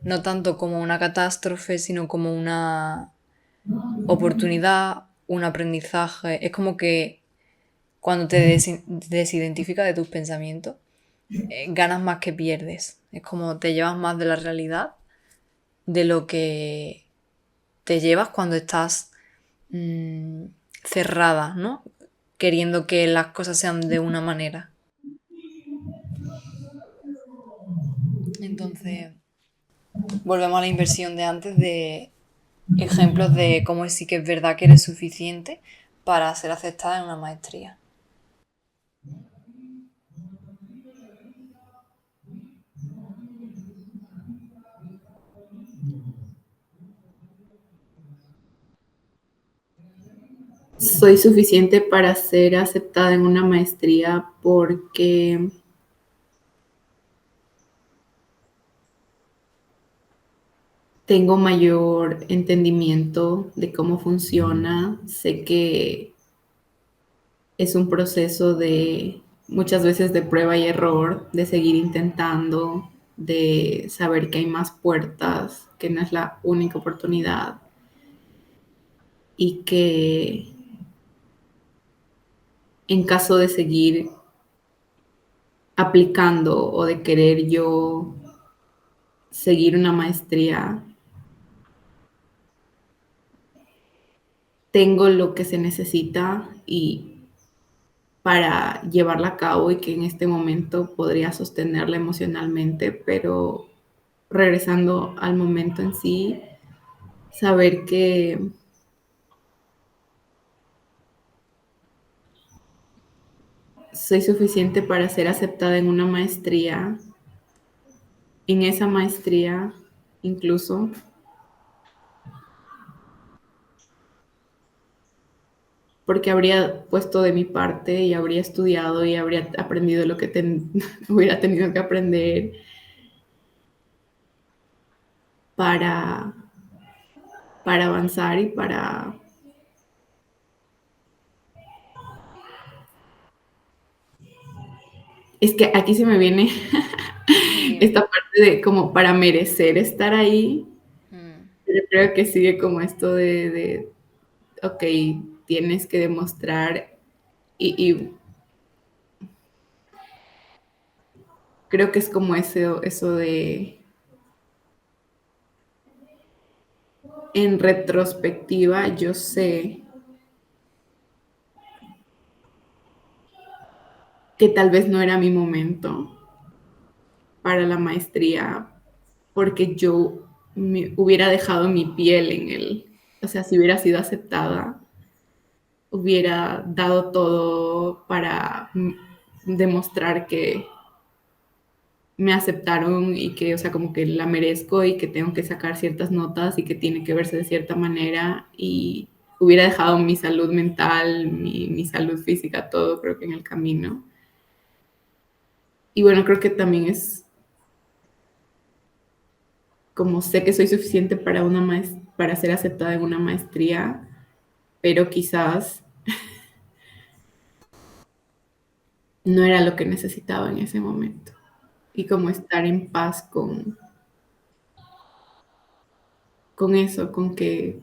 no tanto como una catástrofe, sino como una oportunidad, un aprendizaje. Es como que cuando te desidentificas de tus pensamientos, ganas más que pierdes. Es como te llevas más de la realidad de lo que te llevas cuando estás cerrada, ¿no? Queriendo que las cosas sean de una manera. Entonces, volvemos a la inversión de antes de ejemplos de cómo sí que es verdad que eres suficiente para ser aceptada en una maestría. Soy suficiente para ser aceptada en una maestría porque tengo mayor entendimiento de cómo funciona, sé que es un proceso de muchas veces de prueba y error, de seguir intentando, de saber que hay más puertas, que no es la única oportunidad y que en caso de seguir aplicando o de querer yo seguir una maestría, tengo lo que se necesita y para llevarla a cabo y que en este momento podría sostenerla emocionalmente, pero regresando al momento en sí, saber que soy suficiente para ser aceptada en una maestría, en esa maestría incluso, porque habría puesto de mi parte y habría estudiado y habría aprendido lo que hubiera tenido que aprender para, para avanzar y para... Es que aquí se me viene Dime. esta parte de como para merecer estar ahí, Mm, pero creo que sigue como esto ok, tienes que demostrar y creo que es como eso de, en retrospectiva, yo sé que tal vez no era mi momento para la maestría, porque yo me hubiera dejado mi piel en el, o sea, si hubiera sido aceptada, hubiera dado todo para demostrar que me aceptaron y que, o sea, como que la merezco y que tengo que sacar ciertas notas y que tiene que verse de cierta manera y hubiera dejado mi salud mental, mi salud física, todo creo que en el camino. Y bueno, creo que también es como sé que soy suficiente para, para ser aceptada en una maestría, pero quizás no era lo que necesitaba en ese momento. Y como estar en paz con eso, con que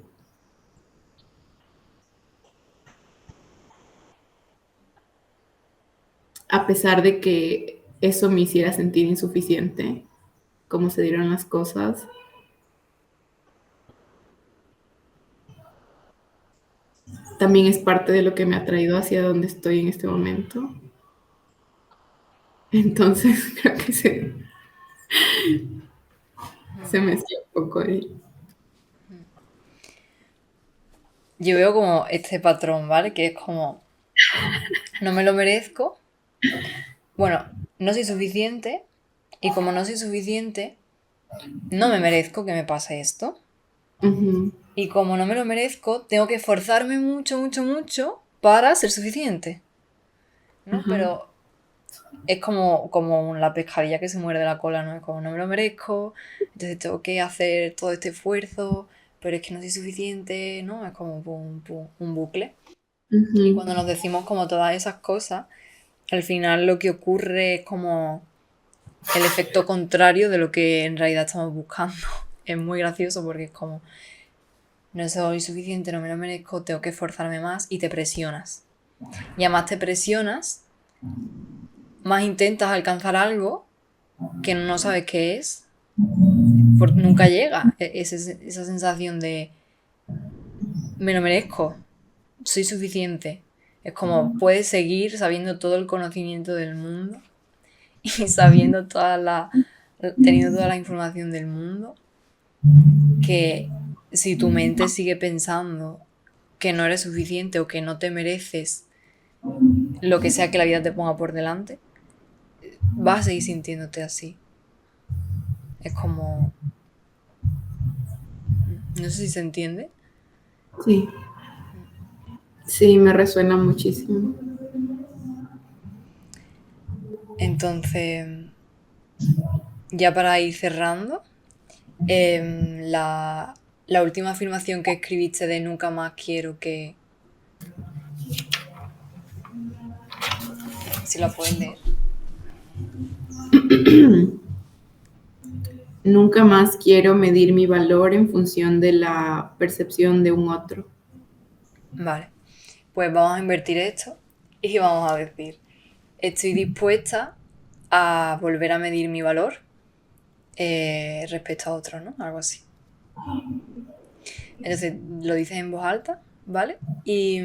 a pesar de que eso me hiciera sentir insuficiente, como se dieron las cosas, también es parte de lo que me ha traído hacia donde estoy en este momento. Entonces creo que se mm. mezcla un poco ahí. Yo veo como este patrón, ¿vale? Que es como, no me lo merezco. Bueno, no soy suficiente. Y como no soy suficiente, no me merezco que me pase esto. Ujú, Y como no me lo merezco, tengo que esforzarme mucho, mucho, mucho para ser suficiente. ¿No? ajá, Pero es como la pescadilla que se muerde la cola, ¿no? Es como no me lo merezco, entonces tengo que hacer todo este esfuerzo, pero es que no soy suficiente, ¿no? Es como un bucle. Y ujú, cuando nos decimos como todas esas cosas, al final lo que ocurre es como el efecto contrario de lo que en realidad estamos buscando. Es muy gracioso porque es como, no soy suficiente, no me lo merezco, tengo que esforzarme más y te presionas. Y además te presionas, más intentas alcanzar algo que no sabes qué es, porque nunca llega esa sensación de me lo merezco, soy suficiente. Es como puedes seguir sabiendo todo el conocimiento del mundo y sabiendo teniendo toda la información del mundo, que si tu mente sigue pensando que no eres suficiente o que no te mereces lo que sea que la vida te ponga por delante, vas a seguir sintiéndote así. Es como, no sé si se entiende. sí, sí, me resuena muchísimo. Entonces, ya para ir cerrando, la última afirmación que escribiste de nunca más quiero que... Si la puedes leer. Nunca más quiero medir mi valor en función de la percepción de un otro. Vale, pues vamos a invertir esto. Y vamos a decir, estoy dispuesta a volver a medir mi valor respecto a otro, ¿no? Algo así. Entonces lo dices en voz alta, ¿vale? Y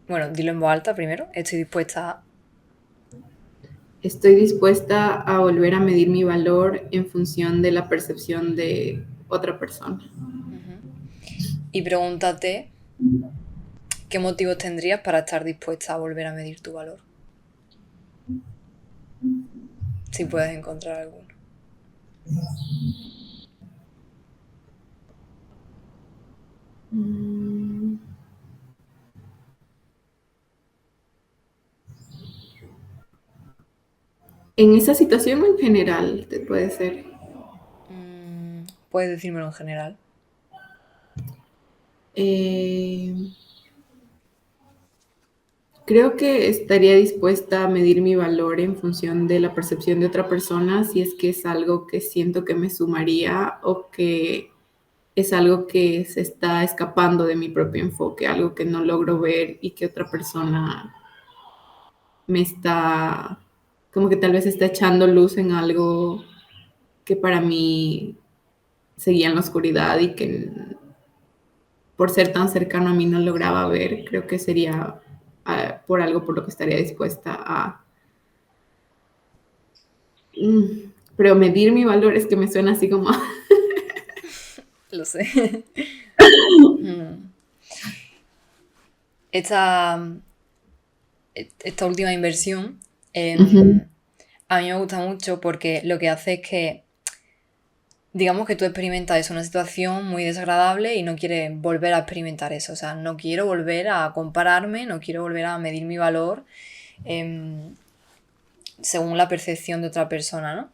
bueno, dilo en voz alta primero. Estoy dispuesta a... Estoy dispuesta a volver a medir mi valor en función de la percepción de otra persona. Y pregúntate qué motivos tendrías para estar dispuesta a volver a medir tu valor. Si puedes encontrar alguno. En esa situación en general, te puede ser. Puedes decírmelo en general. Creo que estaría dispuesta a medir mi valor en función de la percepción de otra persona, si es que es algo que siento que me sumaría o que es algo que se está escapando de mi propio enfoque, algo que no logro ver y que otra persona me está, como que tal vez está echando luz en algo que para mí seguía en la oscuridad y que por ser tan cercano a mí no lograba ver. Creo que sería por algo por lo que estaría dispuesta a... Pero medir mi valor es que me suena así como... Lo sé. Esta última inversión a mí me gusta mucho porque lo que hace es que, digamos que tú experimentas eso, una situación muy desagradable y no quieres volver a experimentar eso. O sea, no quiero volver a compararme, no quiero volver a medir mi valor según la percepción de otra persona, ¿no?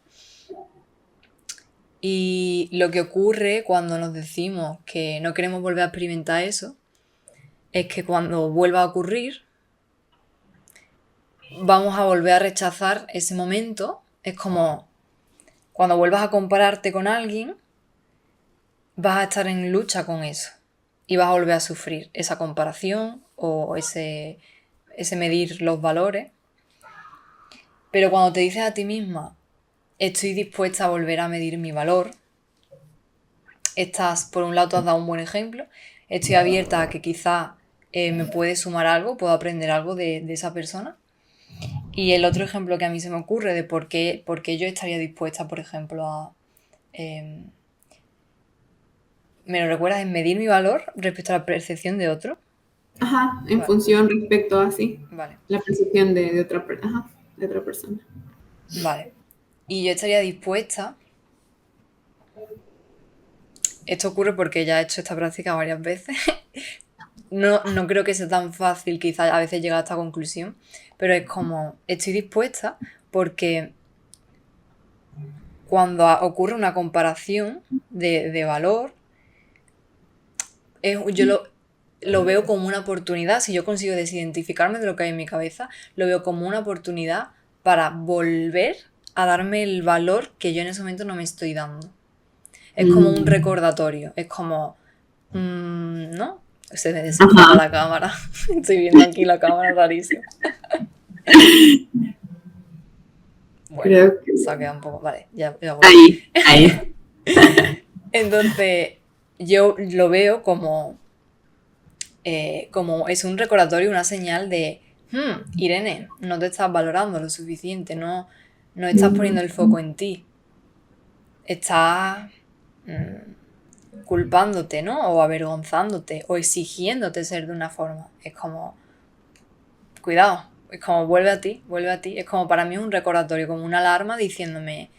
Y lo que ocurre cuando nos decimos que no queremos volver a experimentar eso es que cuando vuelva a ocurrir vamos a volver a rechazar ese momento. Es como cuando vuelvas a compararte con alguien, vas a estar en lucha con eso y vas a volver a sufrir esa comparación o ese medir los valores. Pero cuando te dices a ti misma, estoy dispuesta a volver a medir mi valor, estás, por un lado, tú has dado un buen ejemplo, estoy abierta a que quizá me puede sumar algo, puedo aprender algo de esa persona. Y el otro ejemplo que a mí se me ocurre de por qué yo estaría dispuesta, por ejemplo, a... ¿me lo recuerdas? En medir mi valor respecto a la percepción de otro. Ajá, en Vale. función respecto a sí, Vale. la percepción de otra persona. Vale. Y yo estaría dispuesta... Esto ocurre porque ya he hecho esta práctica varias veces. No creo que sea tan fácil quizás a veces llegar a esta conclusión, pero es como, estoy dispuesta porque cuando ocurre una comparación de valor, yo lo veo como una oportunidad. Si yo consigo desidentificarme de lo que hay en mi cabeza, lo veo como una oportunidad para volver a darme el valor que yo en ese momento no me estoy dando. Es como un recordatorio, es como, ¿no? Se me desenfoca la cámara. Estoy viendo aquí la cámara rarísima. Bueno, Creo que... se ha quedado un poco... Vale, ya voy. Ahí. Entonces, yo lo veo como es un recordatorio, una señal de Irene, no te estás valorando lo suficiente, no estás poniendo el foco en ti. Estás culpándote, ¿no? O avergonzándote, o exigiéndote ser de una forma. Es como, cuidado, es como vuelve a ti. Es como para mí un recordatorio, como una alarma diciéndome,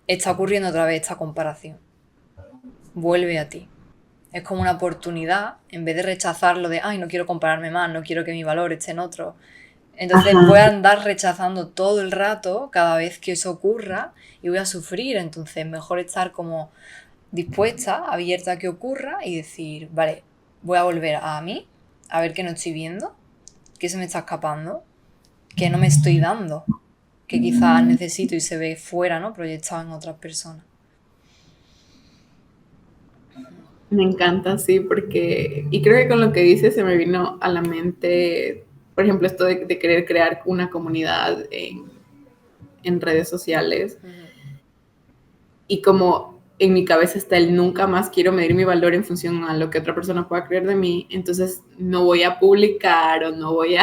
está ocurriendo otra vez esta comparación. Vuelve a ti. Es como una oportunidad, en vez de rechazarlo de, ay, no quiero compararme más, no quiero que mi valor esté en otro. Entonces voy a andar rechazando todo el rato cada vez que eso ocurra y voy a sufrir. Entonces mejor estar como dispuesta, abierta a que ocurra y decir, vale, voy a volver a mí, a ver qué no estoy viendo, qué se me está escapando, qué no me estoy dando, que quizás necesito y se ve fuera, ¿no? Proyectado en otras personas. Me encanta, sí, porque, y creo que con lo que dices se me vino a la mente, por ejemplo, esto de querer crear una comunidad en redes sociales, Ujú. y como en mi cabeza está el nunca más quiero medir mi valor en función a lo que otra persona pueda creer de mí, entonces no voy a publicar o no voy a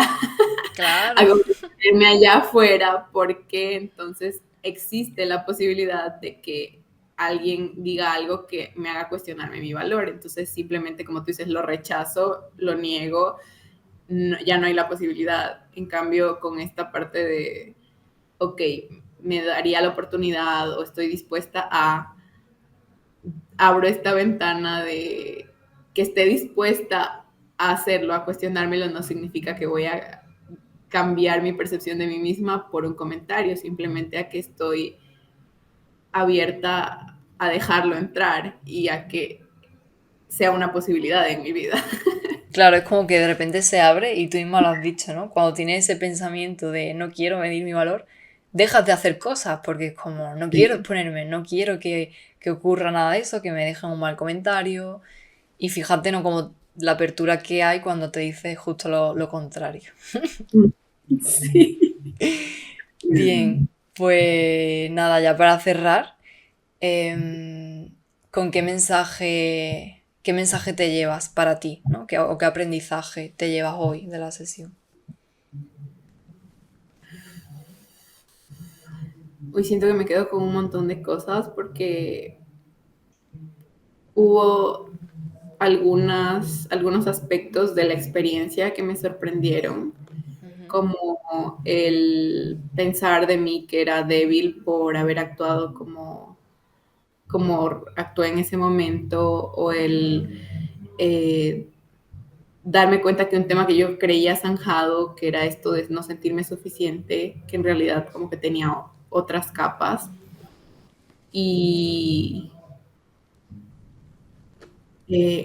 Claro, irme allá afuera porque entonces existe la posibilidad de que alguien diga algo que me haga cuestionarme mi valor. Entonces simplemente, como tú dices, lo rechazo, lo niego, no, ya no hay la posibilidad. En cambio, con esta parte de, ok, me daría la oportunidad o estoy dispuesta a, abro esta ventana de que esté dispuesta a hacerlo, a cuestionármelo, no significa que voy a cambiar mi percepción de mí misma por un comentario, simplemente a que estoy abierta a dejarlo entrar y a que sea una posibilidad en mi vida. claro, es como que de repente se abre y tú misma lo has dicho, ¿no? Cuando tienes ese pensamiento de no quiero medir mi valor, dejas de hacer cosas porque es como no quiero Sí. exponerme, no quiero que ocurra nada de eso, que me dejen un mal comentario. Y fíjate, ¿no? Como la apertura que hay cuando te dice justo lo contrario. Sí. Bien, pues nada, ya para cerrar, em, ¿con qué mensaje te llevas para ti, ¿no? ¿O qué aprendizaje te llevas hoy de la sesión? Hoy siento que me quedo con un montón de cosas porque hubo algunos aspectos de la experiencia que me sorprendieron, Ujú. como el pensar de mí que era débil por haber actuado como actué en ese momento, o el darme cuenta que un tema que yo creía zanjado, que era esto de no sentirme suficiente, que en realidad como que tenía otras capas. Y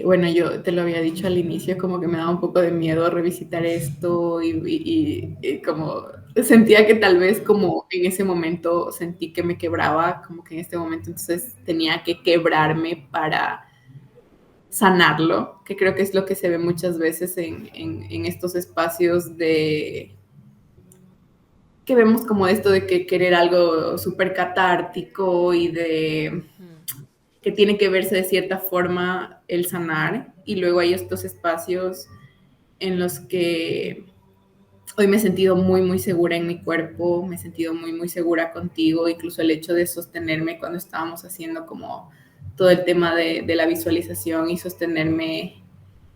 bueno, yo te lo había dicho al inicio, como que me daba un poco de miedo revisitar esto y como sentía que tal vez como en ese momento sentí que me quebraba, como que en este momento entonces tenía que quebrarme para sanarlo, que creo que es lo que se ve muchas veces en estos espacios de que vemos como esto de que querer algo súper catártico y de que tiene que verse de cierta forma el sanar, y luego hay estos espacios en los que hoy me he sentido muy, muy segura en mi cuerpo, me he sentido muy, muy segura contigo, incluso el hecho de sostenerme cuando estábamos haciendo como todo el tema de la visualización y sostenerme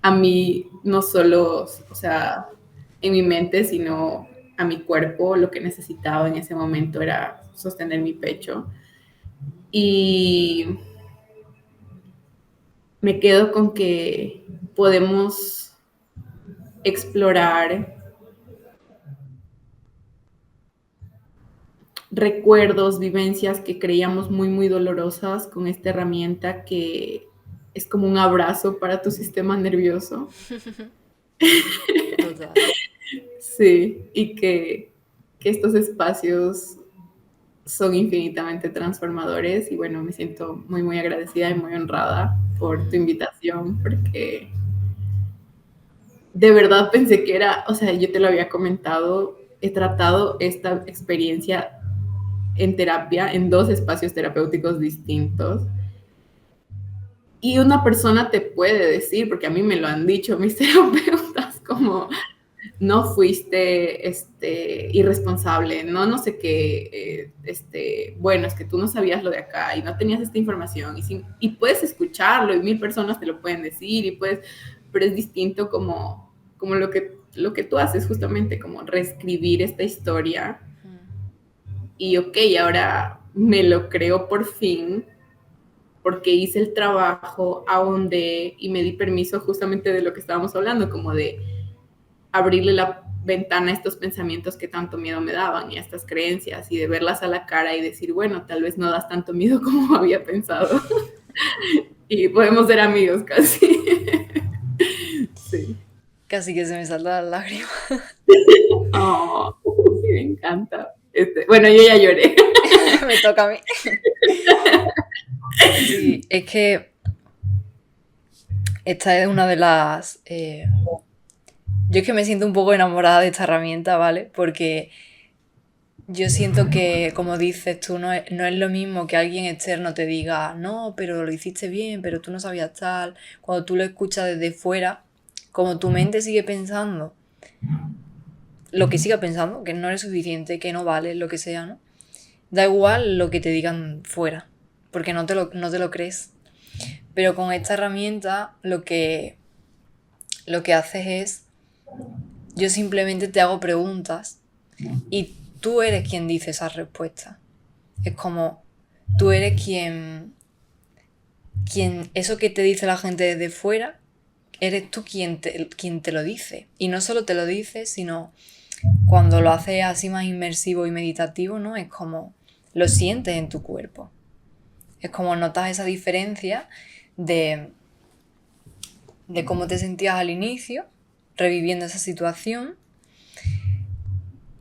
a mí, no solo, o sea, en mi mente, sino a mi cuerpo, lo que necesitaba en ese momento era sostener mi pecho. Y me quedo con que podemos explorar recuerdos, vivencias que creíamos muy, muy dolorosas con esta herramienta que es como un abrazo para tu sistema nervioso. Total. Sí, y que estos espacios son infinitamente transformadores y bueno, me siento muy, muy agradecida y muy honrada por tu invitación porque de verdad pensé que era, o sea, yo te lo había comentado, he tratado esta experiencia en terapia en dos espacios terapéuticos distintos. Y una persona te puede decir, porque a mí me lo han dicho mis terapeutas, como no fuiste irresponsable, no sé qué, bueno, es que tú no sabías lo de acá y no tenías esta información y puedes escucharlo y 1000 personas te lo pueden decir y puedes, pero es distinto como lo que tú haces justamente, como reescribir esta historia y ok, ahora me lo creo por fin porque hice el trabajo, ahondé y me di permiso justamente de lo que estábamos hablando, como de abrirle la ventana a estos pensamientos que tanto miedo me daban y a estas creencias y de verlas a la cara y decir, bueno, tal vez no das tanto miedo como había pensado y podemos ser amigos casi. Sí. Casi que se me salta la lágrima. Oh, sí, me encanta. Bueno, yo ya lloré. Me toca a mí. Sí, es que esta es una de las... yo es que me siento un poco enamorada de esta herramienta, ¿vale? Porque yo siento que, como dices tú, no es lo mismo que alguien externo te diga, no, pero lo hiciste bien, pero tú no sabías tal. Cuando tú lo escuchas desde fuera, como tu mente sigue pensando lo que siga pensando, que no eres suficiente, que no vale, lo que sea, ¿no? Da igual lo que te digan fuera, porque no te lo crees. Pero con esta herramienta lo que haces es, yo simplemente te hago preguntas y tú eres quien dice esas respuestas. Es como, tú eres quien eso que te dice la gente desde fuera, eres tú quien te lo dice. Y no solo te lo dice, sino cuando lo haces así más inmersivo y meditativo, ¿no? Es como lo sientes en tu cuerpo. Es como notas esa diferencia de, de cómo te sentías al inicio, reviviendo esa situación,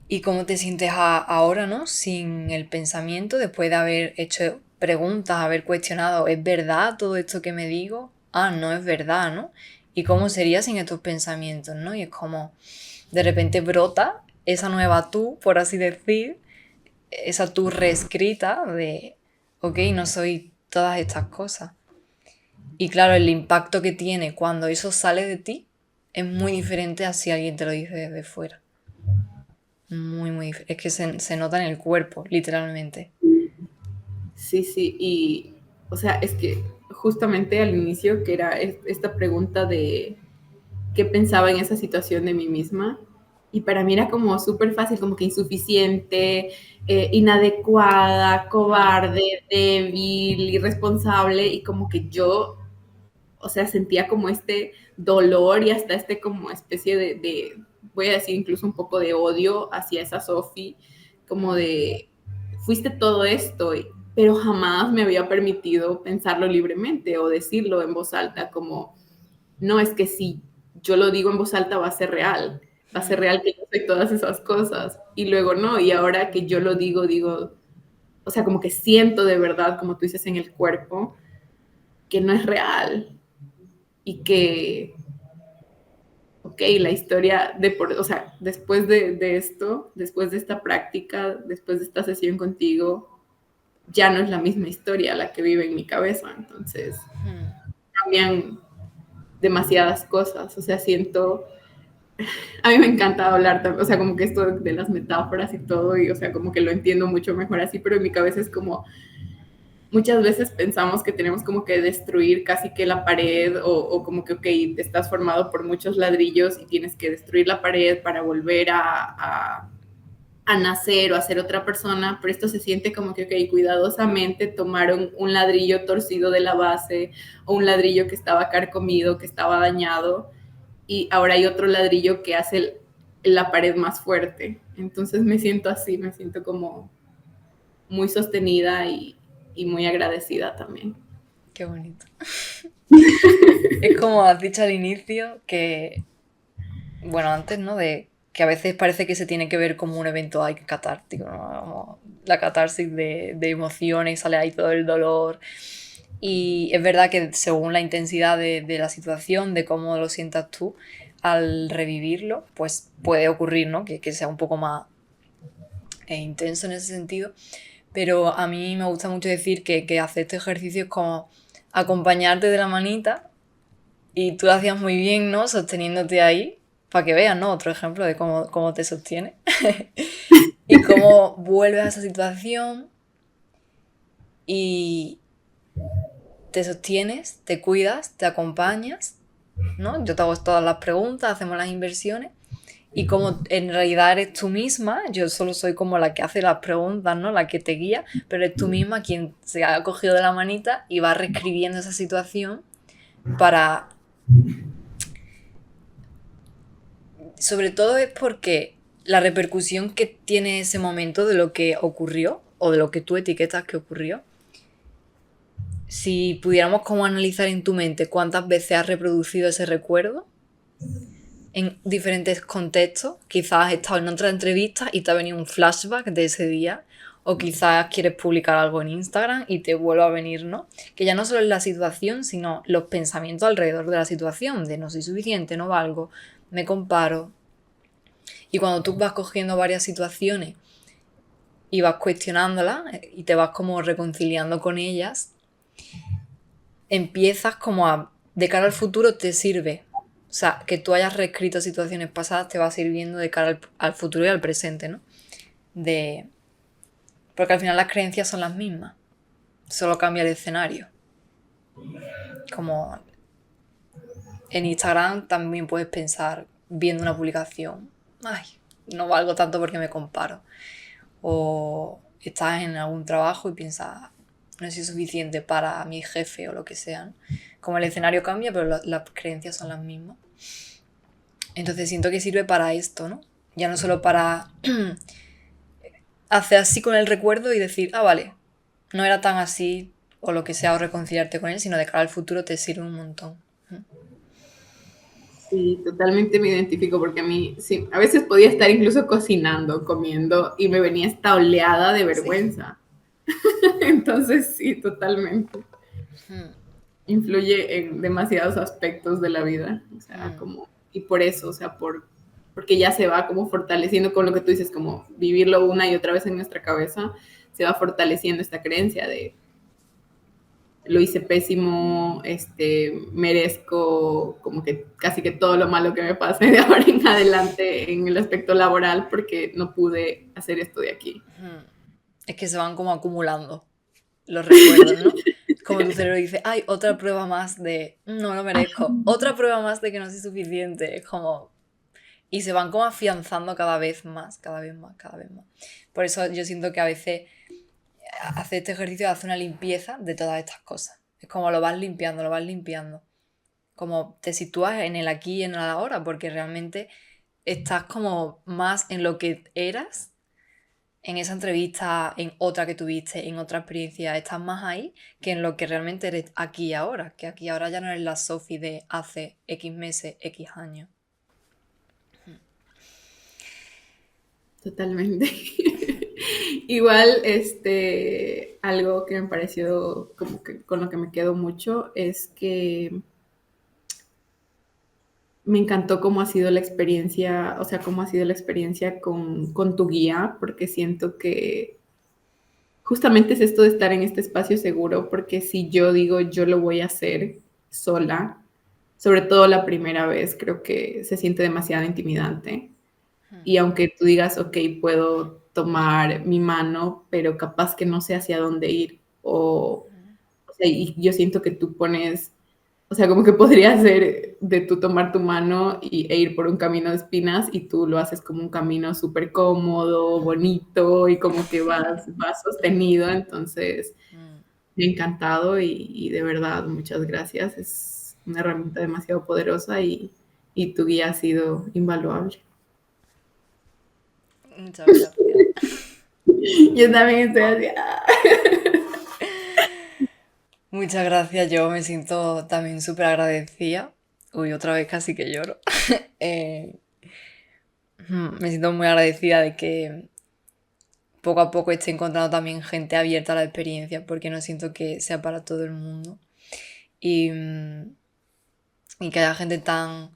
y cómo te sientes ahora, ¿no? Sin el pensamiento, después de haber hecho preguntas, haber cuestionado, ¿es verdad todo esto que me digo? Ah, no es verdad, ¿no? ¿Y cómo sería sin estos pensamientos, ¿no? Y es como de repente brota esa nueva tú, por así decir, esa tú reescrita de, ok, no soy todas estas cosas. Y claro, el impacto que tiene cuando eso sale de ti es muy diferente a si alguien te lo dice desde fuera. Muy, muy diferente. Es que se nota en el cuerpo, literalmente. Sí, sí, y o sea, es que justamente al inicio, que era esta pregunta de qué pensaba en esa situación de mí misma, y para mí era como súper fácil, como que insuficiente, inadecuada, cobarde, débil, irresponsable, y como que yo, o sea, sentía como este dolor y hasta este como especie voy a decir incluso un poco de odio hacia esa Sophie, como de, fuiste todo esto, pero jamás me había permitido pensarlo libremente o decirlo en voz alta, como, no, es que si yo lo digo en voz alta va a ser real que yo soy todas esas cosas, y luego no, y ahora que yo lo digo, o sea, como que siento de verdad, como tú dices, en el cuerpo, que no es real, y que, ok, la historia o sea, después de esto, después de esta práctica, después de esta sesión contigo, ya no es la misma historia la que vive en mi cabeza, entonces cambian demasiadas cosas, o sea, siento, a mí me encanta hablar, o sea, como que esto de las metáforas y todo, y o sea, como que lo entiendo mucho mejor así, pero en mi cabeza es como, muchas veces pensamos que tenemos como que destruir casi que la pared o como que, ok, estás formado por muchos ladrillos y tienes que destruir la pared para volver a nacer o a ser otra persona, pero esto se siente como que, ok, cuidadosamente tomaron un ladrillo torcido de la base o un ladrillo que estaba carcomido, que estaba dañado, y ahora hay otro ladrillo que hace la pared más fuerte. Entonces me siento así, me siento como muy sostenida y muy agradecida también. Qué bonito. Es como has dicho al inicio que, bueno, antes, ¿no? De que a veces parece que se tiene que ver como un evento ahí catártico, ¿no? Como la catarsis de emociones, sale ahí todo el dolor. Y es verdad que según la intensidad de la situación, de cómo lo sientas tú, al revivirlo, pues puede ocurrir, ¿no? Que sea un poco más intenso en ese sentido. Pero a mí me gusta mucho decir que hacer este ejercicio es como acompañarte de la manita, y tú lo hacías muy bien, ¿no? Sosteniéndote ahí, para que veas, ¿no? Otro ejemplo de cómo te sostiene. Y cómo vuelves a esa situación y te sostienes, te cuidas, te acompañas, ¿no? Yo te hago todas las preguntas, hacemos las inversiones. Y como en realidad eres tú misma, yo solo soy como la que hace las preguntas, ¿no? La que te guía, pero eres tú misma quien se ha cogido de la manita y va reescribiendo esa situación para... Sobre todo es porque la repercusión que tiene ese momento de lo que ocurrió, o de lo que tú etiquetas que ocurrió, si pudiéramos como analizar en tu mente cuántas veces has reproducido ese recuerdo en diferentes contextos, quizás has estado en otra entrevista y te ha venido un flashback de ese día, O quizás quieres publicar algo en Instagram y te vuelve a venir, ¿no? Que ya no solo es la situación, sino los pensamientos alrededor de la situación, de no soy suficiente, no valgo, me comparo. Y cuando tú vas cogiendo varias situaciones y vas cuestionándolas y te vas como reconciliando con ellas, empiezas como a, de cara al futuro te sirve. O sea, que tú hayas reescrito situaciones pasadas te va sirviendo de cara al futuro y al presente, ¿no? Porque al final las creencias son las mismas, solo cambia el escenario. Como en Instagram también puedes pensar, viendo una publicación, ay, no valgo tanto porque me comparo. O estás en algún trabajo y piensas, no soy suficiente para mi jefe o lo que sea. Como el escenario cambia, pero las creencias son las mismas. Entonces siento que sirve para esto, ¿no? Ya no solo para hacer así con el recuerdo y decir, vale, no era tan así o lo que sea, o reconciliarte con él, sino de cara al futuro te sirve un montón. Sí, totalmente me identifico porque a mí, sí, a veces podía estar incluso cocinando, comiendo y me venía esta oleada de vergüenza. Sí. Entonces, sí, totalmente. Influye en demasiados aspectos de la vida, o sea, como, y por eso, o sea, porque ya se va como fortaleciendo con lo que tú dices, como vivirlo una y otra vez en nuestra cabeza, se va fortaleciendo esta creencia de lo hice pésimo, merezco como que casi que todo lo malo que me pase de ahora en adelante en el aspecto laboral porque no pude hacer esto de aquí. Es que se van como acumulando los recuerdos, ¿no? Como tu cerebro dice, ay, otra prueba más de no lo merezco, otra prueba más de que no soy suficiente. Es como. Y se van como afianzando cada vez más, cada vez más, cada vez más. Por eso yo siento que a veces hacer este ejercicio hace una limpieza de todas estas cosas. Es como lo vas limpiando, lo vas limpiando. Como te sitúas en el aquí y en el ahora, porque realmente estás como más en lo que eras en esa entrevista, en otra que tuviste, en otra experiencia, estás más ahí que en lo que realmente eres aquí y ahora. Que aquí y ahora ya no eres la Sophie de hace X meses, X años. Totalmente. Igual, algo que me pareció como que con lo que me quedo mucho es que me encantó cómo ha sido la experiencia, o sea, cómo ha sido la experiencia con tu guía, porque siento que justamente es esto de estar en este espacio seguro, porque si yo digo yo lo voy a hacer sola, sobre todo la primera vez, creo que se siente demasiado intimidante. Y aunque tú digas, ok, puedo tomar mi mano, pero capaz que no sé hacia dónde ir, o sea, y yo siento que tú pones, o sea, como que podría ser de tú tomar tu mano e ir por un camino de espinas y tú lo haces como un camino súper cómodo, bonito y como que vas sostenido. Entonces, me ha encantado y de verdad, muchas gracias. Es una herramienta demasiado poderosa y tu guía ha sido invaluable. Muchas gracias. Yo también estoy así. Muchas gracias, yo me siento también súper agradecida. Uy, otra vez casi que lloro. Eh, Me siento muy agradecida de que poco a poco esté encontrando también gente abierta a la experiencia, porque no siento que sea para todo el mundo. Y, y que haya gente tan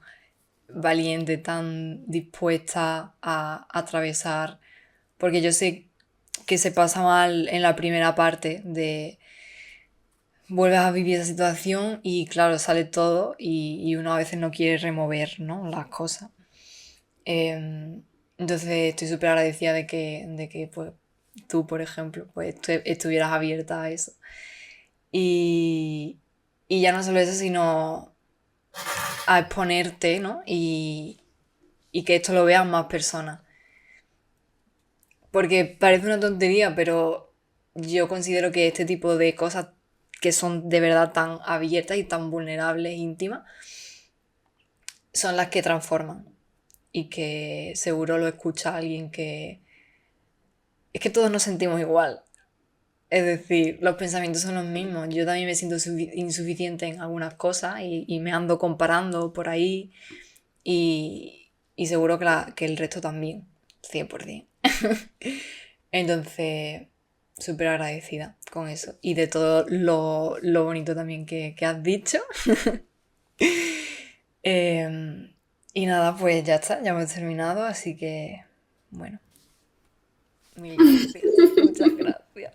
valiente, tan dispuesta a atravesar, porque yo sé que se pasa mal en la primera parte de vuelves a vivir esa situación y claro, sale todo y uno a veces no quiere remover, ¿no?, las cosas. Entonces estoy súper agradecida de que pues, tú, por ejemplo, pues estuvieras abierta a eso. Y, y ya no solo eso, sino a exponerte, ¿no? Y que esto lo vean más personas. Porque parece una tontería, pero yo considero que este tipo de cosas que son de verdad tan abiertas y tan vulnerables, íntimas, son las que transforman. Y que seguro lo escucha alguien que. Es que todos nos sentimos igual. Es decir, los pensamientos son los mismos. Yo también me siento insuficiente en algunas cosas y me ando comparando por ahí. Y seguro que el resto también. 100%. Entonces, súper agradecida con eso y de todo lo bonito también que has dicho. Y nada, pues ya está, ya hemos terminado, así que bueno, mil gracias, muchas gracias.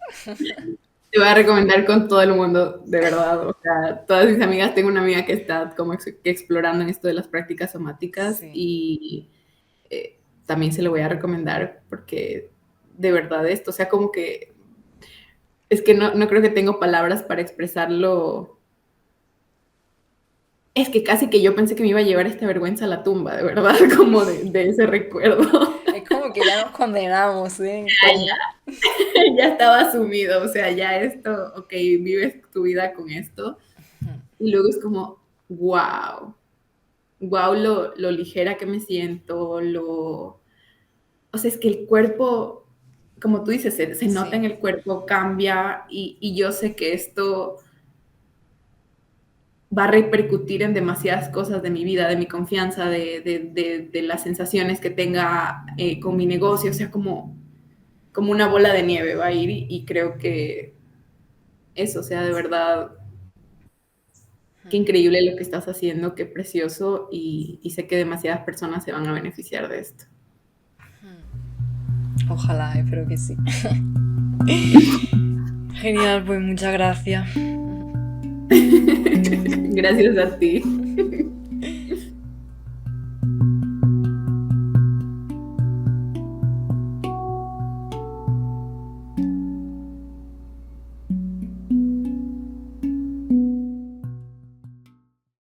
Te voy a recomendar con todo el mundo, de verdad. O sea, todas mis amigas, tengo una amiga que está como que explorando en esto de las prácticas somáticas Sí, y también se lo voy a recomendar porque de verdad esto, o sea, como que es que no creo que tengo palabras para expresarlo. Es que casi que yo pensé que me iba a llevar esta vergüenza a la tumba, de verdad, como de ese recuerdo. es como que ya nos condenamos, ¿eh? Como... Ya estaba asumido, o sea, ya esto, ok, vives tu vida con esto. Y luego es como, wow, wow, lo ligera que me siento, o sea, es que el cuerpo, como tú dices, se nota en Sí, el cuerpo, cambia y yo sé que esto va a repercutir en demasiadas cosas de mi vida, de mi confianza, de las sensaciones que tenga con mi negocio, o sea, como una bola de nieve va a ir y creo que eso, o sea, de verdad, qué increíble lo que estás haciendo, qué precioso y sé que demasiadas personas se van a beneficiar de esto. ojalá, espero que sí. Genial, pues muchas gracias. Gracias a ti.